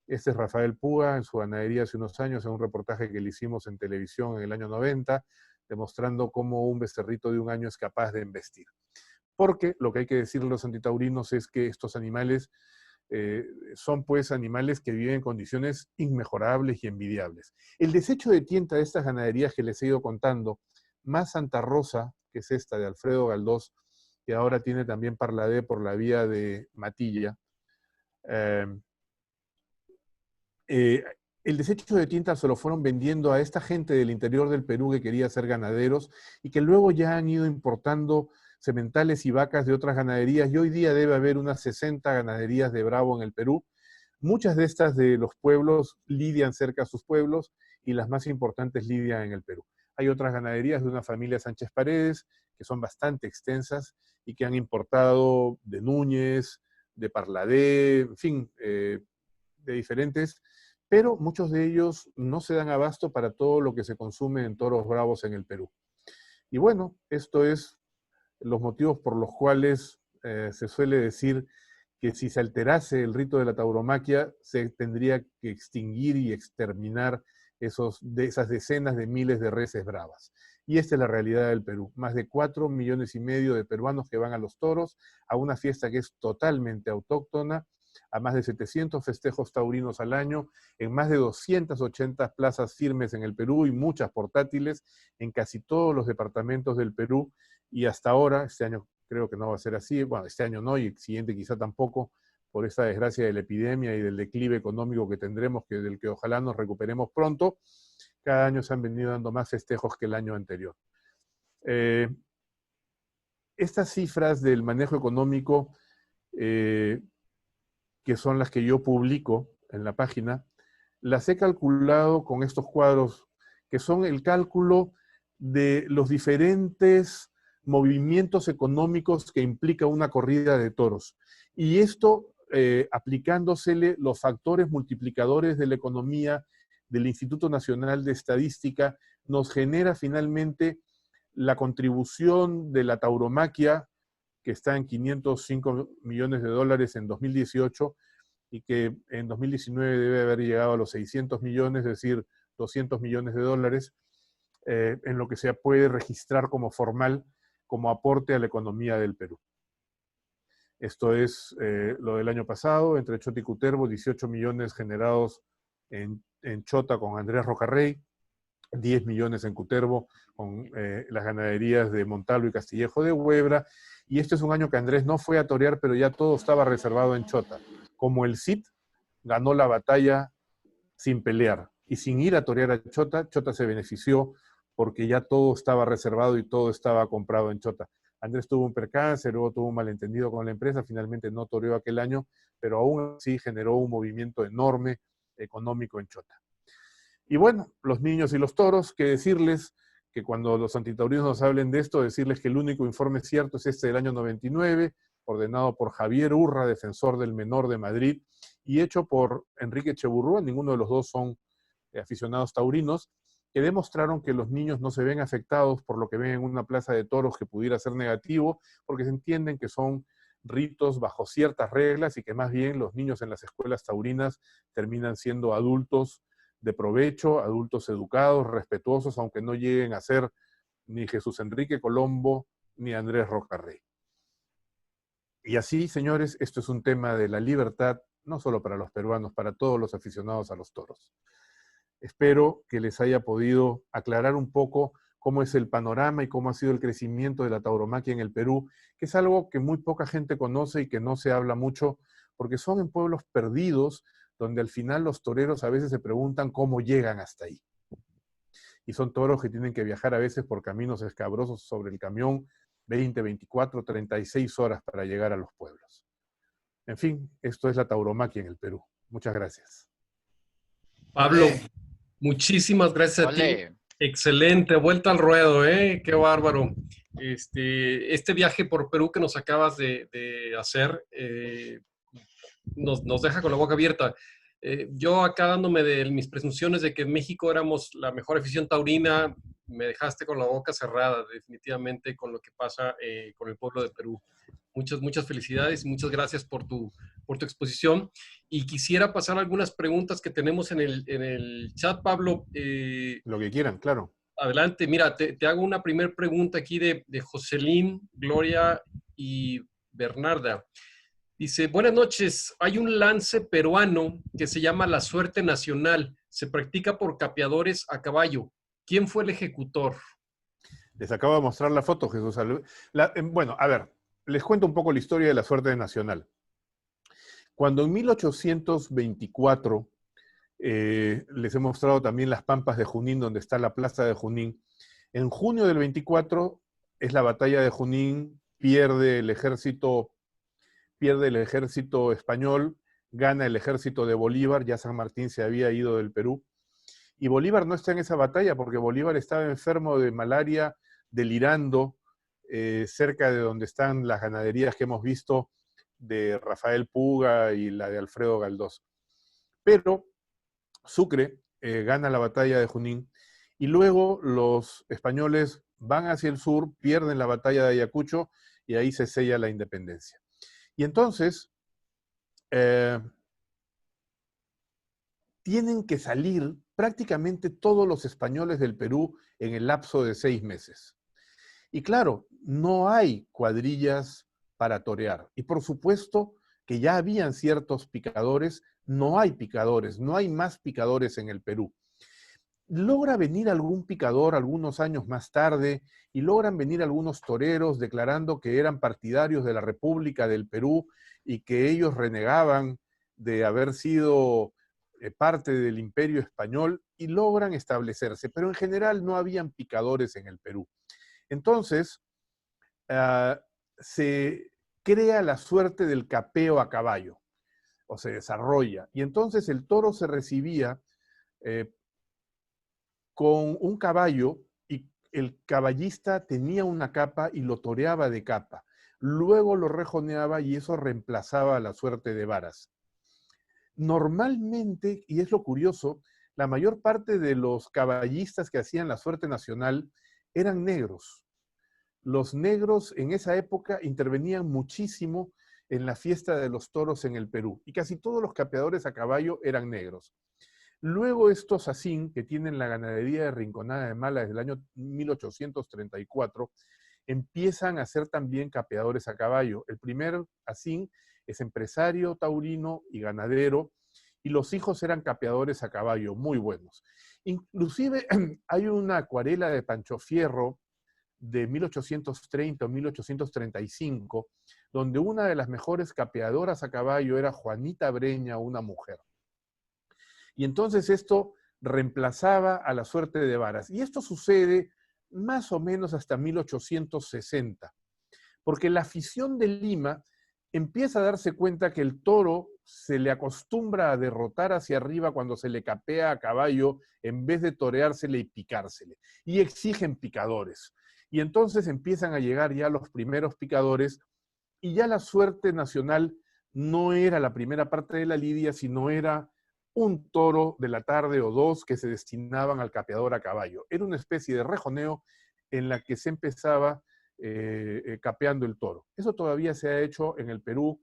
Este es Rafael Puga en su ganadería hace unos años, en un reportaje que le hicimos en televisión en el año 90, demostrando cómo un becerrito de 1 año es capaz de embestir. Porque lo que hay que decirle a los antitaurinos es que estos animales son pues animales que viven en condiciones inmejorables y envidiables. El desecho de tienta de estas ganaderías que les he ido contando, más Santa Rosa, que es esta de Alfredo Galdós, que ahora tiene también Parladé por la vía de Matilla, el desecho de tienta se lo fueron vendiendo a esta gente del interior del Perú que quería ser ganaderos y que luego ya han ido importando sementales y vacas de otras ganaderías, y hoy día debe haber unas 60 ganaderías de Bravo en el Perú. Muchas de estas de los pueblos lidian cerca a sus pueblos y las más importantes lidian en el Perú. Hay otras ganaderías de una familia Sánchez Paredes que son bastante extensas y que han importado de Núñez, de Parladé, en fin, de diferentes, pero muchos de ellos no se dan abasto para todo lo que se consume en toros bravos en el Perú. Y bueno, esto es los motivos por los cuales se suele decir que si se alterase el rito de la tauromaquia, se tendría que extinguir y exterminar esas decenas de miles de reses bravas. Y esta es la realidad del Perú. Más de 4,5 millones de peruanos que van a los toros, a una fiesta que es totalmente autóctona, a más de 700 festejos taurinos al año, en más de 280 plazas firmes en el Perú y muchas portátiles en casi todos los departamentos del Perú. Y hasta ahora, este año creo que no va a ser así, bueno, este año no y el siguiente quizá tampoco, por esta desgracia de la epidemia y del declive económico que tendremos, del que ojalá nos recuperemos pronto. Cada año se han venido dando más festejos que el año anterior. Estas cifras del manejo económico, que son las que yo publico en la página, las he calculado con estos cuadros, que son el cálculo de los diferentes movimientos económicos que implica una corrida de toros. Y esto aplicándosele los factores multiplicadores de la economía del Instituto Nacional de Estadística, nos genera finalmente la contribución de la tauromaquia, que está en 505 millones de dólares en 2018 y que en 2019 debe haber llegado a los 600 millones, es decir, 200 millones de dólares, en lo que se puede registrar como formal, como aporte a la economía del Perú. Esto es lo del año pasado, entre Chota y Cutervo, 18 millones generados en Chota con Andrés Rocarrey, 10 millones en Cutervo con las ganaderías de Montalvo y Castillejo de Huebra. Y este es un año que Andrés no fue a torear, pero ya todo estaba reservado en Chota. Como el Cid ganó la batalla sin pelear y sin ir a torear a Chota, Chota se benefició porque ya todo estaba reservado y todo estaba comprado en Chota. Andrés tuvo un percance, luego tuvo un malentendido con la empresa, finalmente no toreó aquel año, pero aún así generó un movimiento enorme económico en Chota. Y bueno, los niños y los toros, qué decirles, que cuando los antitaurinos nos hablen de esto, decirles que el único informe cierto es este del año 99, ordenado por Javier Urra, defensor del menor de Madrid, y hecho por Enrique Echeburrúa, ninguno de los dos son aficionados taurinos, que demostraron que los niños no se ven afectados por lo que ven en una plaza de toros que pudiera ser negativo, porque se entienden que son ritos bajo ciertas reglas y que más bien los niños en las escuelas taurinas terminan siendo adultos de provecho, adultos educados, respetuosos, aunque no lleguen a ser ni Jesús Enrique Colombo ni Andrés Rocarrey. Y así, señores, esto es un tema de la libertad, no solo para los peruanos, para todos los aficionados a los toros. Espero que les haya podido aclarar un poco cómo es el panorama y cómo ha sido el crecimiento de la tauromaquia en el Perú, que es algo que muy poca gente conoce y que no se habla mucho, porque son en pueblos perdidos, donde al final los toreros a veces se preguntan cómo llegan hasta ahí. Y son toros que tienen que viajar a veces por caminos escabrosos sobre el camión, 20, 24, 36 horas para llegar a los pueblos. En fin, esto es la tauromaquia en el Perú. Muchas gracias. Pablo, muchísimas gracias a ti. Excelente, vuelta al ruedo, ¿eh? Qué bárbaro. Este viaje por Perú que nos acabas de hacer nos deja con la boca abierta. Yo acá dándome de mis presunciones de que en México éramos la mejor afición taurina, me dejaste con la boca cerrada, definitivamente, con lo que pasa con el pueblo de Perú. Muchas felicidades y muchas gracias por tu exposición. Y quisiera pasar algunas preguntas que tenemos en el chat, Pablo. Lo que quieran, claro. Adelante, mira, te hago una primera pregunta aquí de Jocelyn, Gloria y Bernarda. Dice, buenas noches, hay un lance peruano que se llama la suerte nacional. Se practica por capeadores a caballo. ¿Quién fue el ejecutor? Les acabo de mostrar la foto, Jesús. Bueno, a ver, les cuento un poco la historia de la suerte nacional. Cuando en 1824, les he mostrado también las Pampas de Junín, donde está la plaza de Junín, en junio del 24 es la batalla de Junín, pierde el ejército español, gana el ejército de Bolívar, ya San Martín se había ido del Perú, y Bolívar no está en esa batalla porque Bolívar estaba enfermo de malaria, delirando, cerca de donde están las ganaderías que hemos visto de Rafael Puga y la de Alfredo Galdós. Pero Sucre gana la batalla de Junín y luego los españoles van hacia el sur, pierden la batalla de Ayacucho y ahí se sella la independencia. Y entonces tienen que salir prácticamente todos los españoles del Perú en el lapso de 6 meses. Y claro, no hay cuadrillas para torear. Y por supuesto que ya habían ciertos picadores, no hay picadores, no hay más picadores en el Perú. Logra venir algún picador algunos años más tarde y logran venir algunos toreros declarando que eran partidarios de la República del Perú y que ellos renegaban de haber sido parte del Imperio Español y logran establecerse, pero en general no habían picadores en el Perú. Entonces, se crea la suerte del capeo a caballo, o se desarrolla, y entonces el toro se recibía con un caballo y el caballista tenía una capa y lo toreaba de capa. Luego lo rejoneaba y eso reemplazaba la suerte de varas. Normalmente, y es lo curioso, la mayor parte de los caballistas que hacían la suerte nacional eran negros. Los negros en esa época intervenían muchísimo en la fiesta de los toros en el Perú y casi todos los capeadores a caballo eran negros. Luego estos asín, que tienen la ganadería de Rinconada de Mala desde el año 1834, empiezan a ser también capeadores a caballo. El primer asín es empresario taurino y ganadero, y los hijos eran capeadores a caballo, muy buenos. Inclusive hay una acuarela de Pancho Fierro de 1830 o 1835, donde una de las mejores capeadoras a caballo era Juanita Breña, una mujer. Y entonces esto reemplazaba a la suerte de varas. Y esto sucede más o menos hasta 1860, porque la afición de Lima empieza a darse cuenta que el toro se le acostumbra a derrotar hacia arriba cuando se le capea a caballo en vez de toreársele y picársele. Y exigen picadores. Y entonces empiezan a llegar ya los primeros picadores y ya la suerte nacional no era la primera parte de la lidia, sino era un toro de la tarde o dos que se destinaban al capeador a caballo. Era una especie de rejoneo en la que se empezaba capeando el toro. Eso todavía se ha hecho en el Perú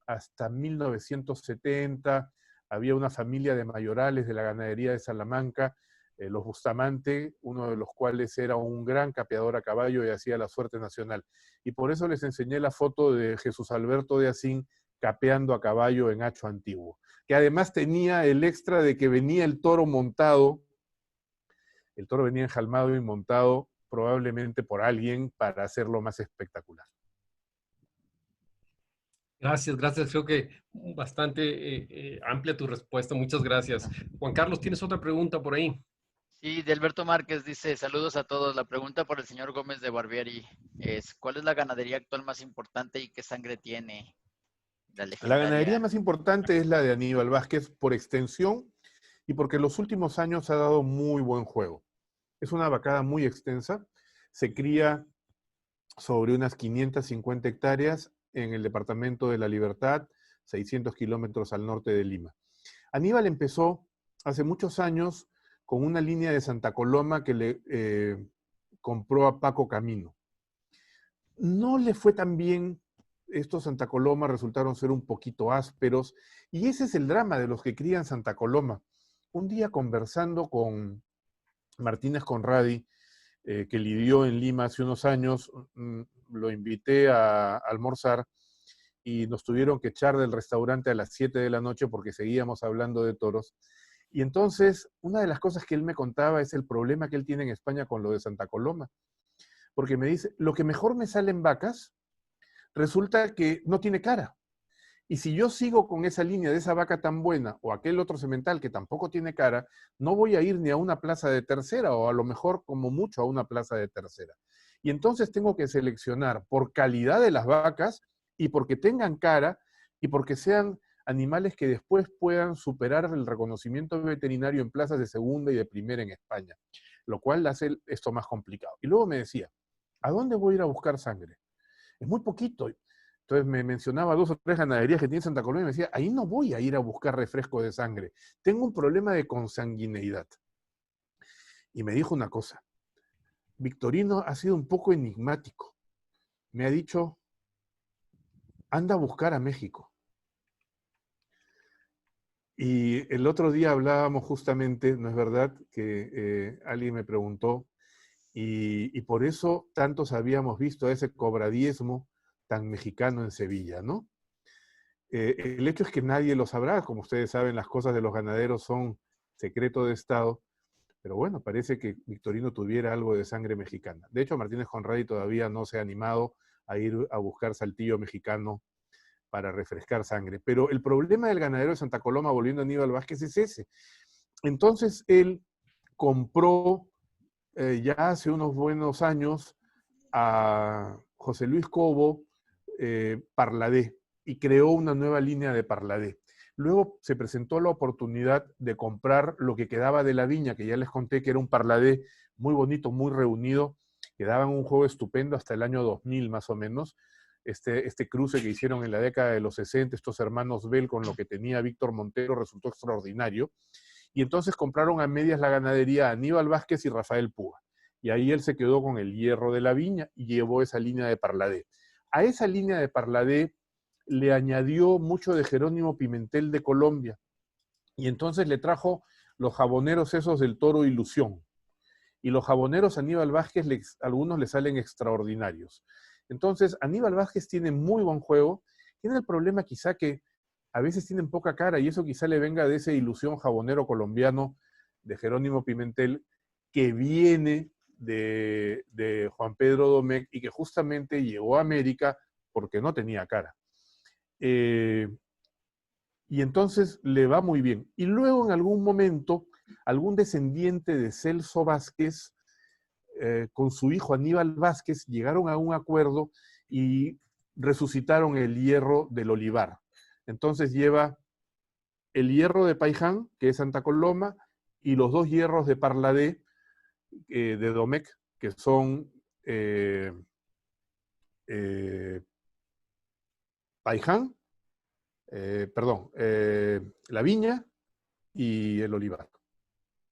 hasta 1970. Había una familia de mayorales de la ganadería de Salamanca, los Bustamante, uno de los cuales era un gran capeador a caballo y hacía la suerte nacional. Y por eso les enseñé la foto de Jesús Alberto de Asín capeando a caballo en hacho antiguo, que además tenía el extra de que venía el toro montado, el toro venía enjalmado y montado probablemente por alguien para hacerlo más espectacular. Gracias. Creo que bastante amplia tu respuesta. Muchas gracias. Juan Carlos, ¿tienes otra pregunta por ahí? Sí, de Alberto Márquez dice, saludos a todos. La pregunta por el señor Gómez de Barbieri es, ¿cuál es la ganadería actual más importante y qué sangre tiene? La La ganadería legendaria. más importante es la de Aníbal Vázquez por extensión y porque en los últimos años ha dado muy buen juego. Es una vacada muy extensa, se cría sobre unas 550 hectáreas en el departamento de La Libertad, 600 kilómetros al norte de Lima. Aníbal empezó hace muchos años con una línea de Santa Coloma que le compró a Paco Camino. No le fue tan bien. Estos Santa Coloma resultaron ser un poquito ásperos, y ese es el drama de los que crían Santa Coloma. Un día conversando con Martínez Conradi, que lidió en Lima hace unos años, lo invité a almorzar y nos tuvieron que echar del restaurante a las 7 de la noche porque seguíamos hablando de toros. Y entonces, una de las cosas que él me contaba es el problema que él tiene en España con lo de Santa Coloma. Porque me dice, lo que mejor me sale en vacas, resulta que no tiene cara. Y si yo sigo con esa línea de esa vaca tan buena o aquel otro semental que tampoco tiene cara, no voy a ir ni a una plaza de tercera, o a lo mejor como mucho a una plaza de tercera. Y entonces tengo que seleccionar por calidad de las vacas y porque tengan cara y porque sean animales que después puedan superar el reconocimiento veterinario en plazas de segunda y de primera en España, lo cual hace esto más complicado. Y luego me decía, ¿a dónde voy a ir a buscar sangre? Es muy poquito. Entonces me mencionaba 2 o 3 ganaderías que tiene Santa Coloma y me decía, ahí no voy a ir a buscar refresco de sangre. Tengo un problema de consanguineidad. Y me dijo una cosa. Victorino ha sido un poco enigmático. Me ha dicho, anda a buscar a México. Y el otro día hablábamos justamente, ¿no es verdad?, que alguien me preguntó, y por eso tantos habíamos visto a ese cobradiezmo tan mexicano en Sevilla, ¿no? El hecho es que nadie lo sabrá. Como ustedes saben, las cosas de los ganaderos son secreto de Estado, pero bueno, parece que Victorino tuviera algo de sangre mexicana. De hecho, Martínez Conradi todavía no se ha animado a ir a buscar saltillo mexicano para refrescar sangre. Pero el problema del ganadero de Santa Coloma, volviendo a Aníbal Vázquez, es ese. Entonces él compró ya hace unos buenos años a José Luis Cobo Parladé, y creó una nueva línea de Parladé. Luego se presentó la oportunidad de comprar lo que quedaba de la viña, que ya les conté que era un Parladé muy bonito, muy reunido, que daban un juego estupendo hasta el año 2000 más o menos. Este cruce que hicieron en la década de los 60, estos hermanos Bell con lo que tenía Víctor Montero, resultó extraordinario. Y entonces compraron a medias la ganadería a Aníbal Vázquez y Rafael Puga. Y ahí él se quedó con el hierro de la viña y llevó esa línea de Parladé. A esa línea de Parladé le añadió mucho de Jerónimo Pimentel de Colombia. Y entonces le trajo los jaboneros esos del Toro Ilusión. Y los jaboneros Aníbal Vázquez, algunos le salen extraordinarios. Entonces, Aníbal Vázquez tiene muy buen juego. Tiene el problema quizá que a veces tienen poca cara, y eso quizá le venga de esa ilusión jabonero colombiano de Jerónimo Pimentel, que viene de Juan Pedro Domecq y que justamente llegó a América porque no tenía cara. Y entonces le va muy bien. Y luego en algún momento, algún descendiente de Celso Vázquez, con su hijo Aníbal Vázquez, llegaron a un acuerdo y resucitaron el hierro del olivar. Entonces lleva el hierro de Paiján, que es Santa Coloma, y los 2 hierros de Parladé, de Domecq, que son Paiján, la viña y el olivar.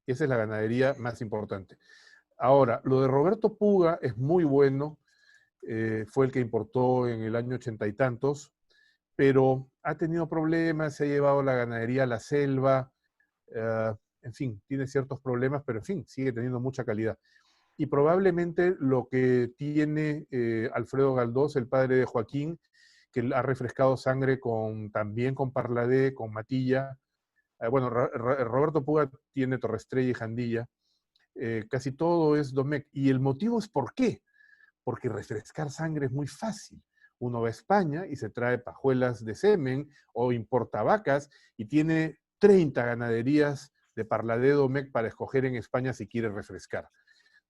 Esa es la ganadería más importante. Ahora, lo de Roberto Puga es muy bueno, fue el que importó en el año 80 y tantos, pero ha tenido problemas, se ha llevado la ganadería a la selva, en fin, tiene ciertos problemas, pero en fin, sigue teniendo mucha calidad. Y probablemente lo que tiene Alfredo Galdós, el padre de Joaquín, que ha refrescado sangre también con Parladé, con Matilla. Bueno, Roberto Puga tiene Torrestrella y Jandilla. Casi todo es Domecq. Y el motivo es ¿por qué? Porque refrescar sangre es muy fácil. Uno va a España y se trae pajuelas de semen o importa vacas y tiene 30 ganaderías de Parladé Domecq para escoger en España si quiere refrescar.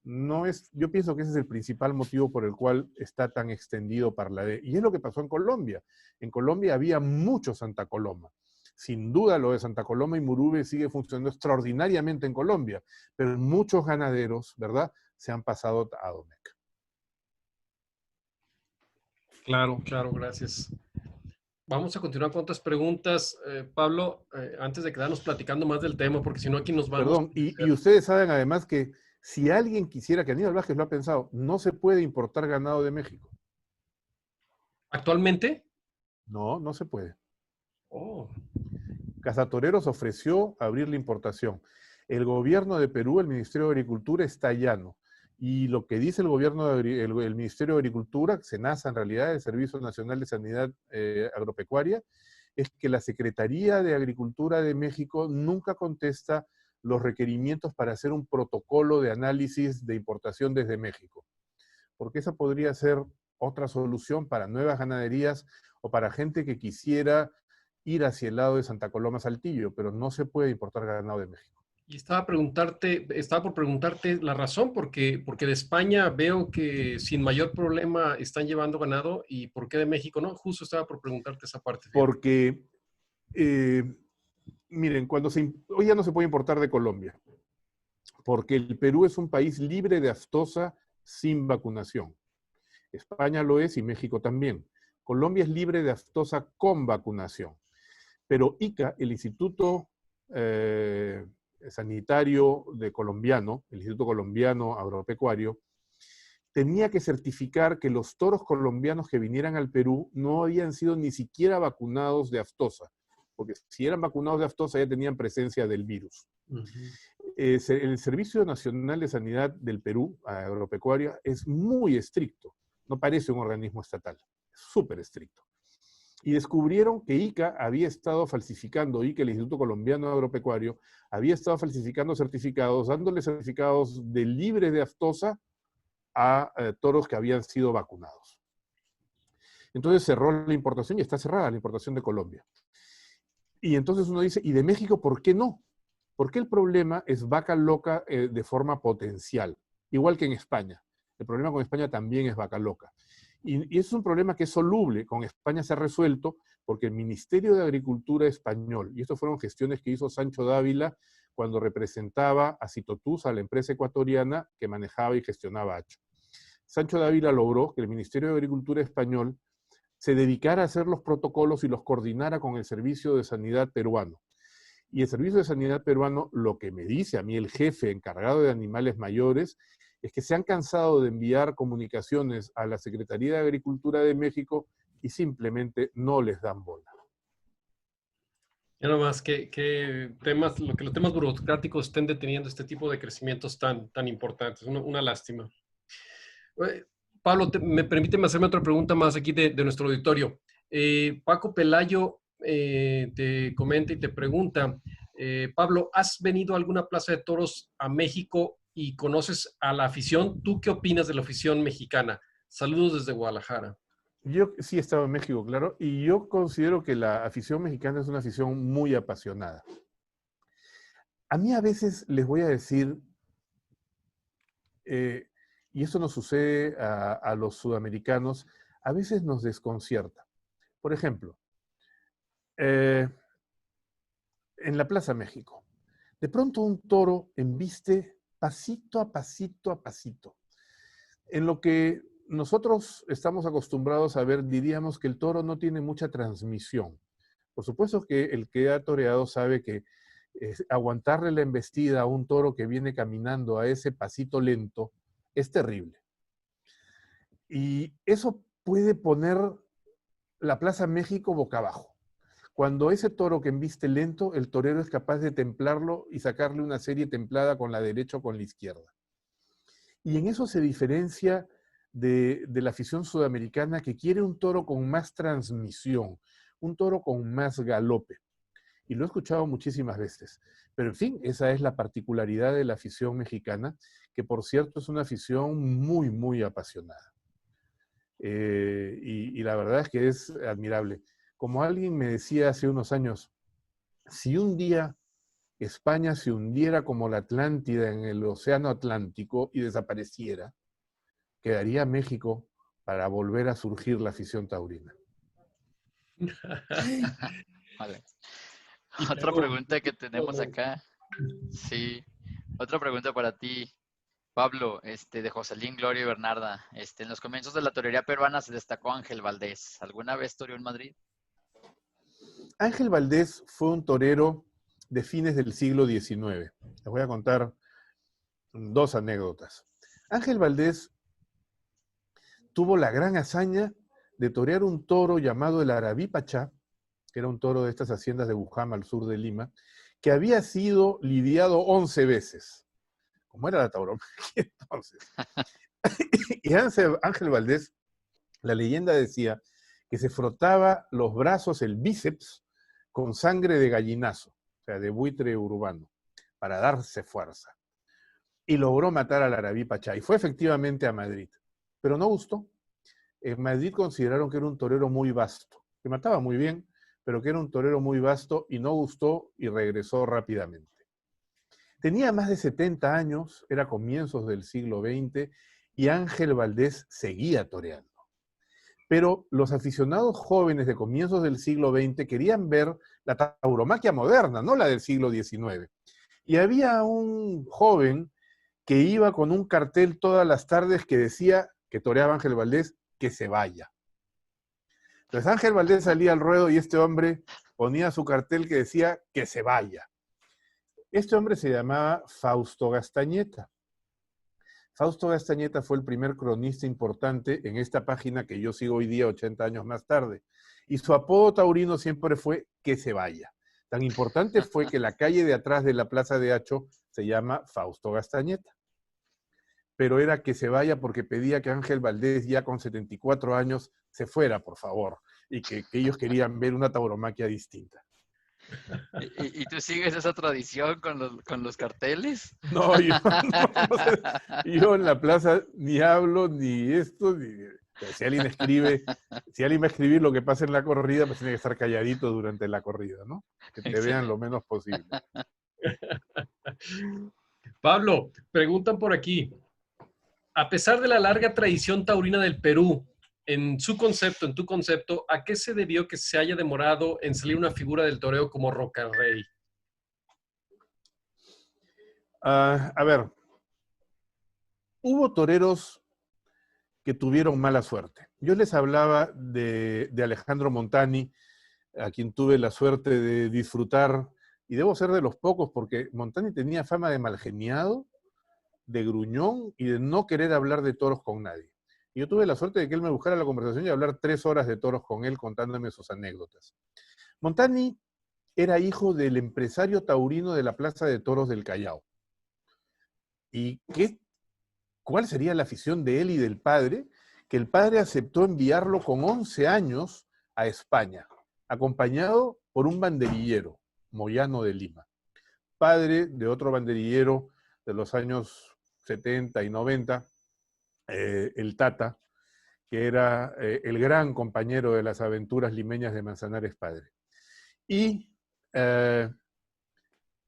Yo pienso que ese es el principal motivo por el cual está tan extendido Parladé. Y es lo que pasó en Colombia. En Colombia había mucho Santa Coloma. Sin duda lo de Santa Coloma y Murube sigue funcionando extraordinariamente en Colombia, pero muchos ganaderos, ¿verdad?, se han pasado a Domecq. Claro, claro, gracias. Vamos a continuar con otras preguntas. Pablo, antes de quedarnos platicando más del tema, porque si no aquí nos vamos Perdón, y ustedes saben además que si alguien quisiera, que Aníbal Vázquez lo ha pensado, no se puede importar ganado de México. actualmente. No, no se puede. Oh, Cazatoreros ofreció abrir la importación. El gobierno de Perú, el Ministerio de Agricultura, está llano. Y lo que dice el gobierno el Ministerio de Agricultura, SENASA en realidad, el Servicio Nacional de Sanidad Agropecuaria, es que la Secretaría de Agricultura de México nunca contesta los requerimientos para hacer un protocolo de análisis de importación desde México. Porque esa podría ser otra solución para nuevas ganaderías o para gente que quisiera ir hacia el lado de Santa Coloma Saltillo, pero no se puede importar ganado de México. y estaba por preguntarte la razón, porque de España veo que sin mayor problema están llevando ganado, y por qué de México no. Justo estaba por preguntarte esa parte. Fíjate. Porque, eh, miren, hoy ya no se puede importar de Colombia, porque el Perú es un país libre de aftosa sin vacunación. España lo es y México también. Colombia es libre de aftosa con vacunación. Pero ICA, el Instituto Sanitario de Colombiano, el Instituto Colombiano Agropecuario, tenía que certificar que los toros colombianos que vinieran al Perú no habían sido ni siquiera vacunados de aftosa, porque si eran vacunados de aftosa ya tenían presencia del virus. El Servicio Nacional de Sanidad del Perú, agropecuaria, es muy estricto, no parece un organismo estatal, es súper estricto. Y descubrieron que ICA había estado falsificando, ICA, el Instituto Colombiano Agropecuario, había estado falsificando certificados, dándole certificados de libres de aftosa a toros que habían sido vacunados. Entonces cerró la importación y está cerrada la importación de Colombia. Y entonces uno dice, ¿y de México por qué no? Porque el problema es vaca loca de forma potencial, igual que en España. El problema con España también es vaca loca. Y es un problema que es soluble. Con España se ha resuelto porque el Ministerio de Agricultura español, y estas fueron gestiones que hizo Sancho Dávila cuando representaba a Citotus, a la empresa ecuatoriana que manejaba y gestionaba Hacho. Sancho Dávila logró que el Ministerio de Agricultura español se dedicara a hacer los protocolos y los coordinara con el Servicio de Sanidad peruano. Y el Servicio de Sanidad peruano, lo que me dice a mí el jefe encargado de animales mayores, es que se han cansado de enviar comunicaciones a la Secretaría de Agricultura de México y simplemente no les dan bola. Ya nomás que temas, lo que los temas burocráticos estén deteniendo este tipo de crecimientos tan importantes. Una lástima. Pablo, me permíteme hacerme otra pregunta más aquí de nuestro auditorio. Paco Pelayo te comenta y te pregunta, Pablo, ¿has venido a alguna plaza de toros a México y conoces a la afición? ¿Tú qué opinas de la afición mexicana? Saludos desde Guadalajara. Yo sí he estado en México, claro, y yo considero que la afición mexicana es una afición muy apasionada. A mí a veces les voy a decir, y eso nos sucede a los sudamericanos, a veces nos desconcierta. Por ejemplo, en la Plaza México, de pronto un toro embiste pasito a pasito a pasito. En lo que nosotros estamos acostumbrados a ver, diríamos que el toro no tiene mucha transmisión. Por supuesto que el que ha toreado sabe que aguantarle la embestida a un toro que viene caminando a ese pasito lento es terrible. Y eso puede poner la Plaza México boca abajo. Cuando ese toro que embiste lento, el torero es capaz de templarlo y sacarle una serie templada con la derecha o con la izquierda. Y en eso se diferencia de la afición sudamericana que quiere un toro con más transmisión, un toro con más galope. Y lo he escuchado muchísimas veces. Pero en fin, esa es la particularidad de la afición mexicana, que por cierto es una afición muy, muy apasionada. Y la verdad es que es admirable. Como alguien me decía hace unos años, si un día España se hundiera como la Atlántida en el Océano Atlántico y desapareciera, quedaría México para volver a surgir la afición taurina. Vale. Otra pregunta que tenemos acá. Sí. Otra pregunta para ti, Pablo, de Joselín, Gloria y Bernarda. En los comienzos de la torería peruana se destacó Ángel Valdés. ¿Alguna vez toreó en Madrid? Ángel Valdés fue un torero de fines del siglo XIX. Les voy a contar dos anécdotas. Ángel Valdés tuvo la gran hazaña de torear un toro llamado el Arabí Pachá, que era un toro de estas haciendas de Bujama, al sur de Lima, que había sido lidiado 11 veces. Como era la tauromaquia entonces. Y Ángel Valdés, la leyenda decía que se frotaba los brazos, el bíceps, con sangre de gallinazo, o sea, de buitre urbano, para darse fuerza. Y logró matar al Arabí Pachá. Y fue efectivamente a Madrid. Pero no gustó. En Madrid consideraron que era un torero muy vasto, que mataba muy bien, pero que era un torero muy vasto y no gustó y regresó rápidamente. Tenía más de 70 años, era comienzos del siglo XX, y Ángel Valdés seguía toreando. Pero los aficionados jóvenes de comienzos del siglo XX querían ver la tauromaquia moderna, no la del siglo XIX. Y había un joven que iba con un cartel todas las tardes que decía, que toreaba Ángel Valdés, que se vaya. Entonces Ángel Valdés salía al ruedo y este hombre ponía su cartel que decía, que se vaya. Este hombre se llamaba Fausto Gastañeta. Fausto Gastañeta fue el primer cronista importante en esta página que yo sigo hoy día, 80 años más tarde. Y su apodo taurino siempre fue que se vaya. Tan importante fue que la calle de atrás de la Plaza de Hacho se llama Fausto Gastañeta. Pero era que se vaya porque pedía que Ángel Valdés, ya con 74 años, se fuera, por favor, y que ellos querían ver una tauromaquia distinta. ¿Y tú sigues esa tradición con los carteles? No, yo en la plaza ni hablo, ni esto, ni... Si alguien va a escribir lo que pasa en la corrida, pues tiene que estar calladito durante la corrida, ¿no? Que te vean lo menos posible. Pablo, preguntan por aquí, a pesar de la larga tradición taurina del Perú, en tu concepto, ¿a qué se debió que se haya demorado en salir una figura del toreo como Rocarrey? A ver, hubo toreros que tuvieron mala suerte. Yo les hablaba de Alejandro Montani, a quien tuve la suerte de disfrutar, y debo ser de los pocos, porque Montani tenía fama de malgeniado, de gruñón y de no querer hablar de toros con nadie. Y yo tuve la suerte de que él me buscara la conversación y hablar 3 horas de toros con él contándome sus anécdotas. Montani era hijo del empresario taurino de la Plaza de Toros del Callao. ¿Y cuál sería la afición de él y del padre? Que el padre aceptó enviarlo con 11 años a España, acompañado por un banderillero, Moyano de Lima, padre de otro banderillero de los años 70 y 90, el Tata, que era el gran compañero de las aventuras limeñas de Manzanares padre. Y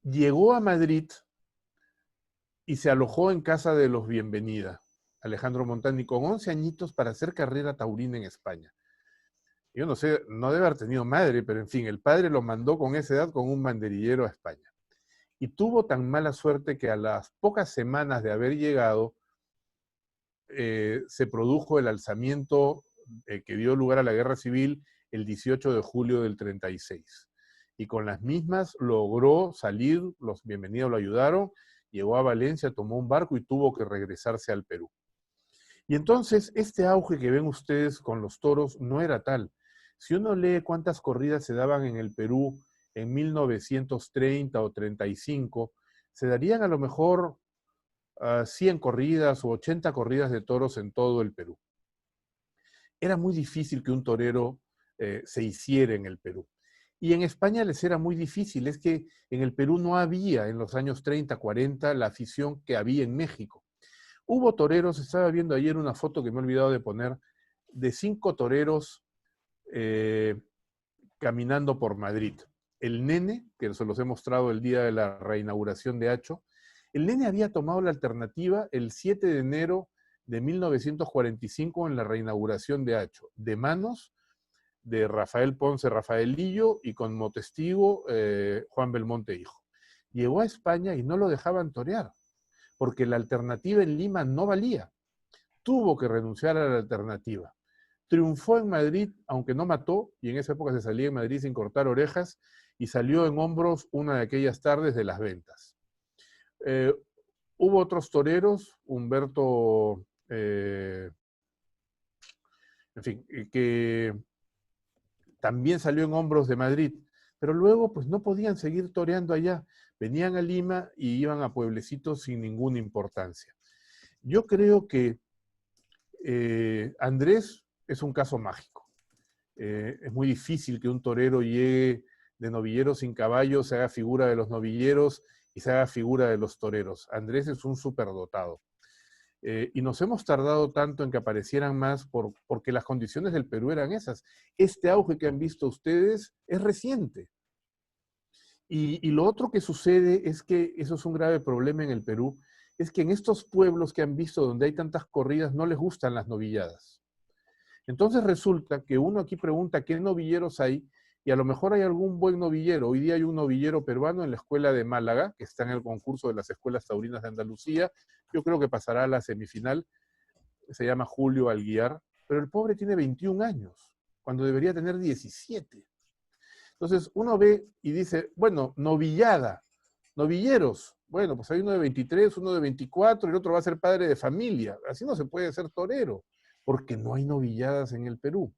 llegó a Madrid y se alojó en casa de los Bienvenida, Alejandro Montani, con 11 añitos para hacer carrera taurina en España. Yo no sé, no debe haber tenido madre, pero en fin, el padre lo mandó con esa edad con un banderillero a España. Y tuvo tan mala suerte que a las pocas semanas de haber llegado, se produjo el alzamiento que dio lugar a la Guerra Civil el 18 de julio del 36. Y con las mismas logró salir, los Bienvenidos lo ayudaron, llegó a Valencia, tomó un barco y tuvo que regresarse al Perú. Y entonces este auge que ven ustedes con los toros no era tal. Si uno lee cuántas corridas se daban en el Perú en 1930 o 35, se darían a lo mejor 100 corridas o 80 corridas de toros en todo el Perú. Era muy difícil que un torero se hiciera en el Perú. Y en España les era muy difícil, es que en el Perú no había en los años 30, 40 la afición que había en México. Hubo toreros, estaba viendo ayer una foto que me he olvidado de poner, de 5 toreros caminando por Madrid. El Nene, que se los he mostrado el día de la reinauguración de Hacho, el Nene había tomado la alternativa el 7 de enero de 1945 en la reinauguración de Hacho, de manos de Rafael Ponce Rafaelillo y como testigo Juan Belmonte hijo. Llegó a España y no lo dejaban torear, porque la alternativa en Lima no valía. Tuvo que renunciar a la alternativa. triunfó en Madrid, aunque no mató, y en esa época se salía en Madrid sin cortar orejas, y salió en hombros una de aquellas tardes de las ventas. Hubo otros toreros, Humberto, en fin, que también salió en hombros de Madrid, pero luego pues no podían seguir toreando allá. Venían a Lima y iban a pueblecitos sin ninguna importancia. Yo creo que Andrés es un caso mágico. Es muy difícil que un torero llegue de novillero sin caballo, se haga figura de los novilleros y se haga figura de los toreros. Andrés es un superdotado. Y nos hemos tardado tanto en que aparecieran más porque las condiciones del Perú eran esas. Este auge que han visto ustedes es reciente. Y lo otro que sucede es que, eso es un grave problema en el Perú, es que en estos pueblos que han visto donde hay tantas corridas no les gustan las novilladas. Entonces resulta que uno aquí pregunta qué novilleros hay, y a lo mejor hay algún buen novillero. Hoy día hay un novillero peruano en la escuela de Málaga, que está en el concurso de las escuelas taurinas de Andalucía. Yo creo que pasará a la semifinal. Se llama Julio Alguiar, pero el pobre tiene 21 años, cuando debería tener 17. Entonces uno ve y dice, bueno, novillada, novilleros. Bueno, pues hay uno de 23, uno de 24, y el otro va a ser padre de familia. Así no se puede ser torero, porque no hay novilladas en el Perú.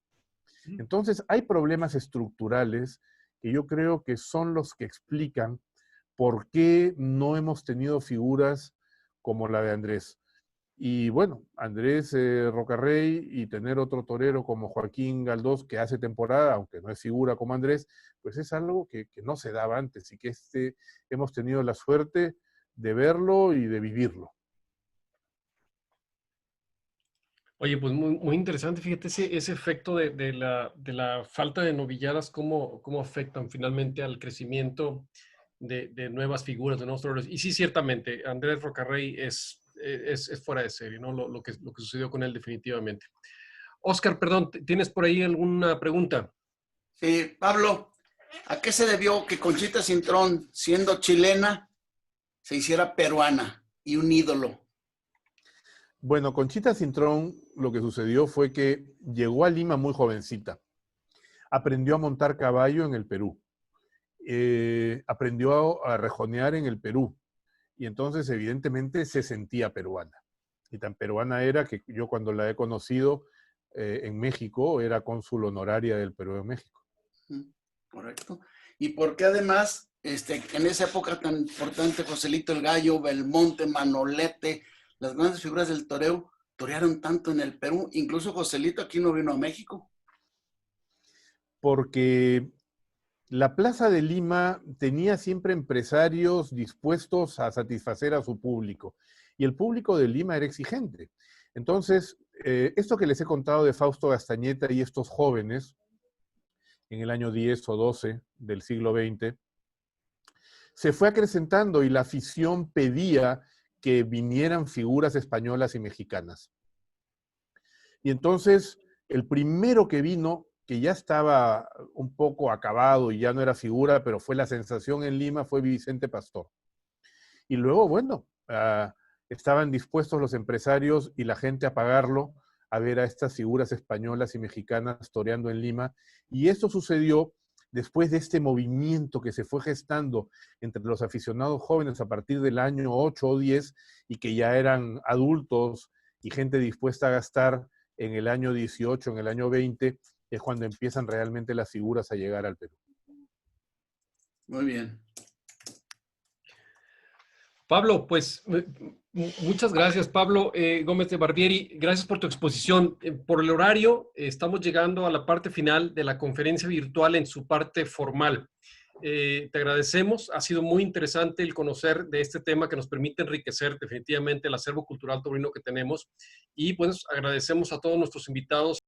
Entonces, hay problemas estructurales que yo creo que son los que explican por qué no hemos tenido figuras como la de Andrés. Y bueno, Andrés Rocarrey y tener otro torero como Joaquín Galdós, que hace temporada, aunque no es figura como Andrés, pues es algo que no se daba antes y que hemos tenido la suerte de verlo y de vivirlo. Oye, pues muy interesante, fíjate ese efecto de la falta de novilladas, cómo afectan finalmente al crecimiento de nuevas figuras, de nuevos toreros. Y sí, ciertamente, Andrés Rocarrey es fuera de serie, ¿no? Lo que sucedió con él definitivamente. Oscar, perdón, ¿tienes por ahí alguna pregunta? Sí, Pablo, ¿a qué se debió que Conchita Cintrón, siendo chilena, se hiciera peruana y un ídolo? Bueno, Conchita Cintrón, lo que sucedió fue que llegó a Lima muy jovencita. Aprendió a montar caballo en el Perú. Aprendió a rejonear en el Perú. Y entonces, evidentemente, se sentía peruana. Y tan peruana era que yo, cuando la he conocido en México, era cónsul honoraria del Perú en México. Correcto. ¿Y por qué además, en esa época tan importante, Joselito el Gallo, Belmonte, Manolete, las grandes figuras del toreo, torearon tanto en el Perú? Incluso Joselito aquí no vino a México. Porque la Plaza de Lima tenía siempre empresarios dispuestos a satisfacer a su público. Y el público de Lima era exigente. Entonces, esto que les he contado de Fausto Gastañeta y estos jóvenes, en el año 10 o 12 del siglo XX, se fue acrecentando y la afición pedía que vinieran figuras españolas y mexicanas. Y entonces, el primero que vino, que ya estaba un poco acabado y ya no era figura, pero fue la sensación en Lima, fue Vicente Pastor. Y luego, bueno, estaban dispuestos los empresarios y la gente a pagarlo, a ver a estas figuras españolas y mexicanas toreando en Lima. Y esto sucedió después de este movimiento que se fue gestando entre los aficionados jóvenes a partir del año 8 o 10 y que ya eran adultos y gente dispuesta a gastar en el año 18, en el año 20, es cuando empiezan realmente las figuras a llegar al Perú. Muy bien. Pablo, pues muchas gracias, Pablo Gómez de Barbieri. Gracias por tu exposición. Por el horario, estamos llegando a la parte final de la conferencia virtual en su parte formal. Te agradecemos. Ha sido muy interesante el conocer de este tema que nos permite enriquecer definitivamente el acervo cultural taurino que tenemos. Y pues agradecemos a todos nuestros invitados.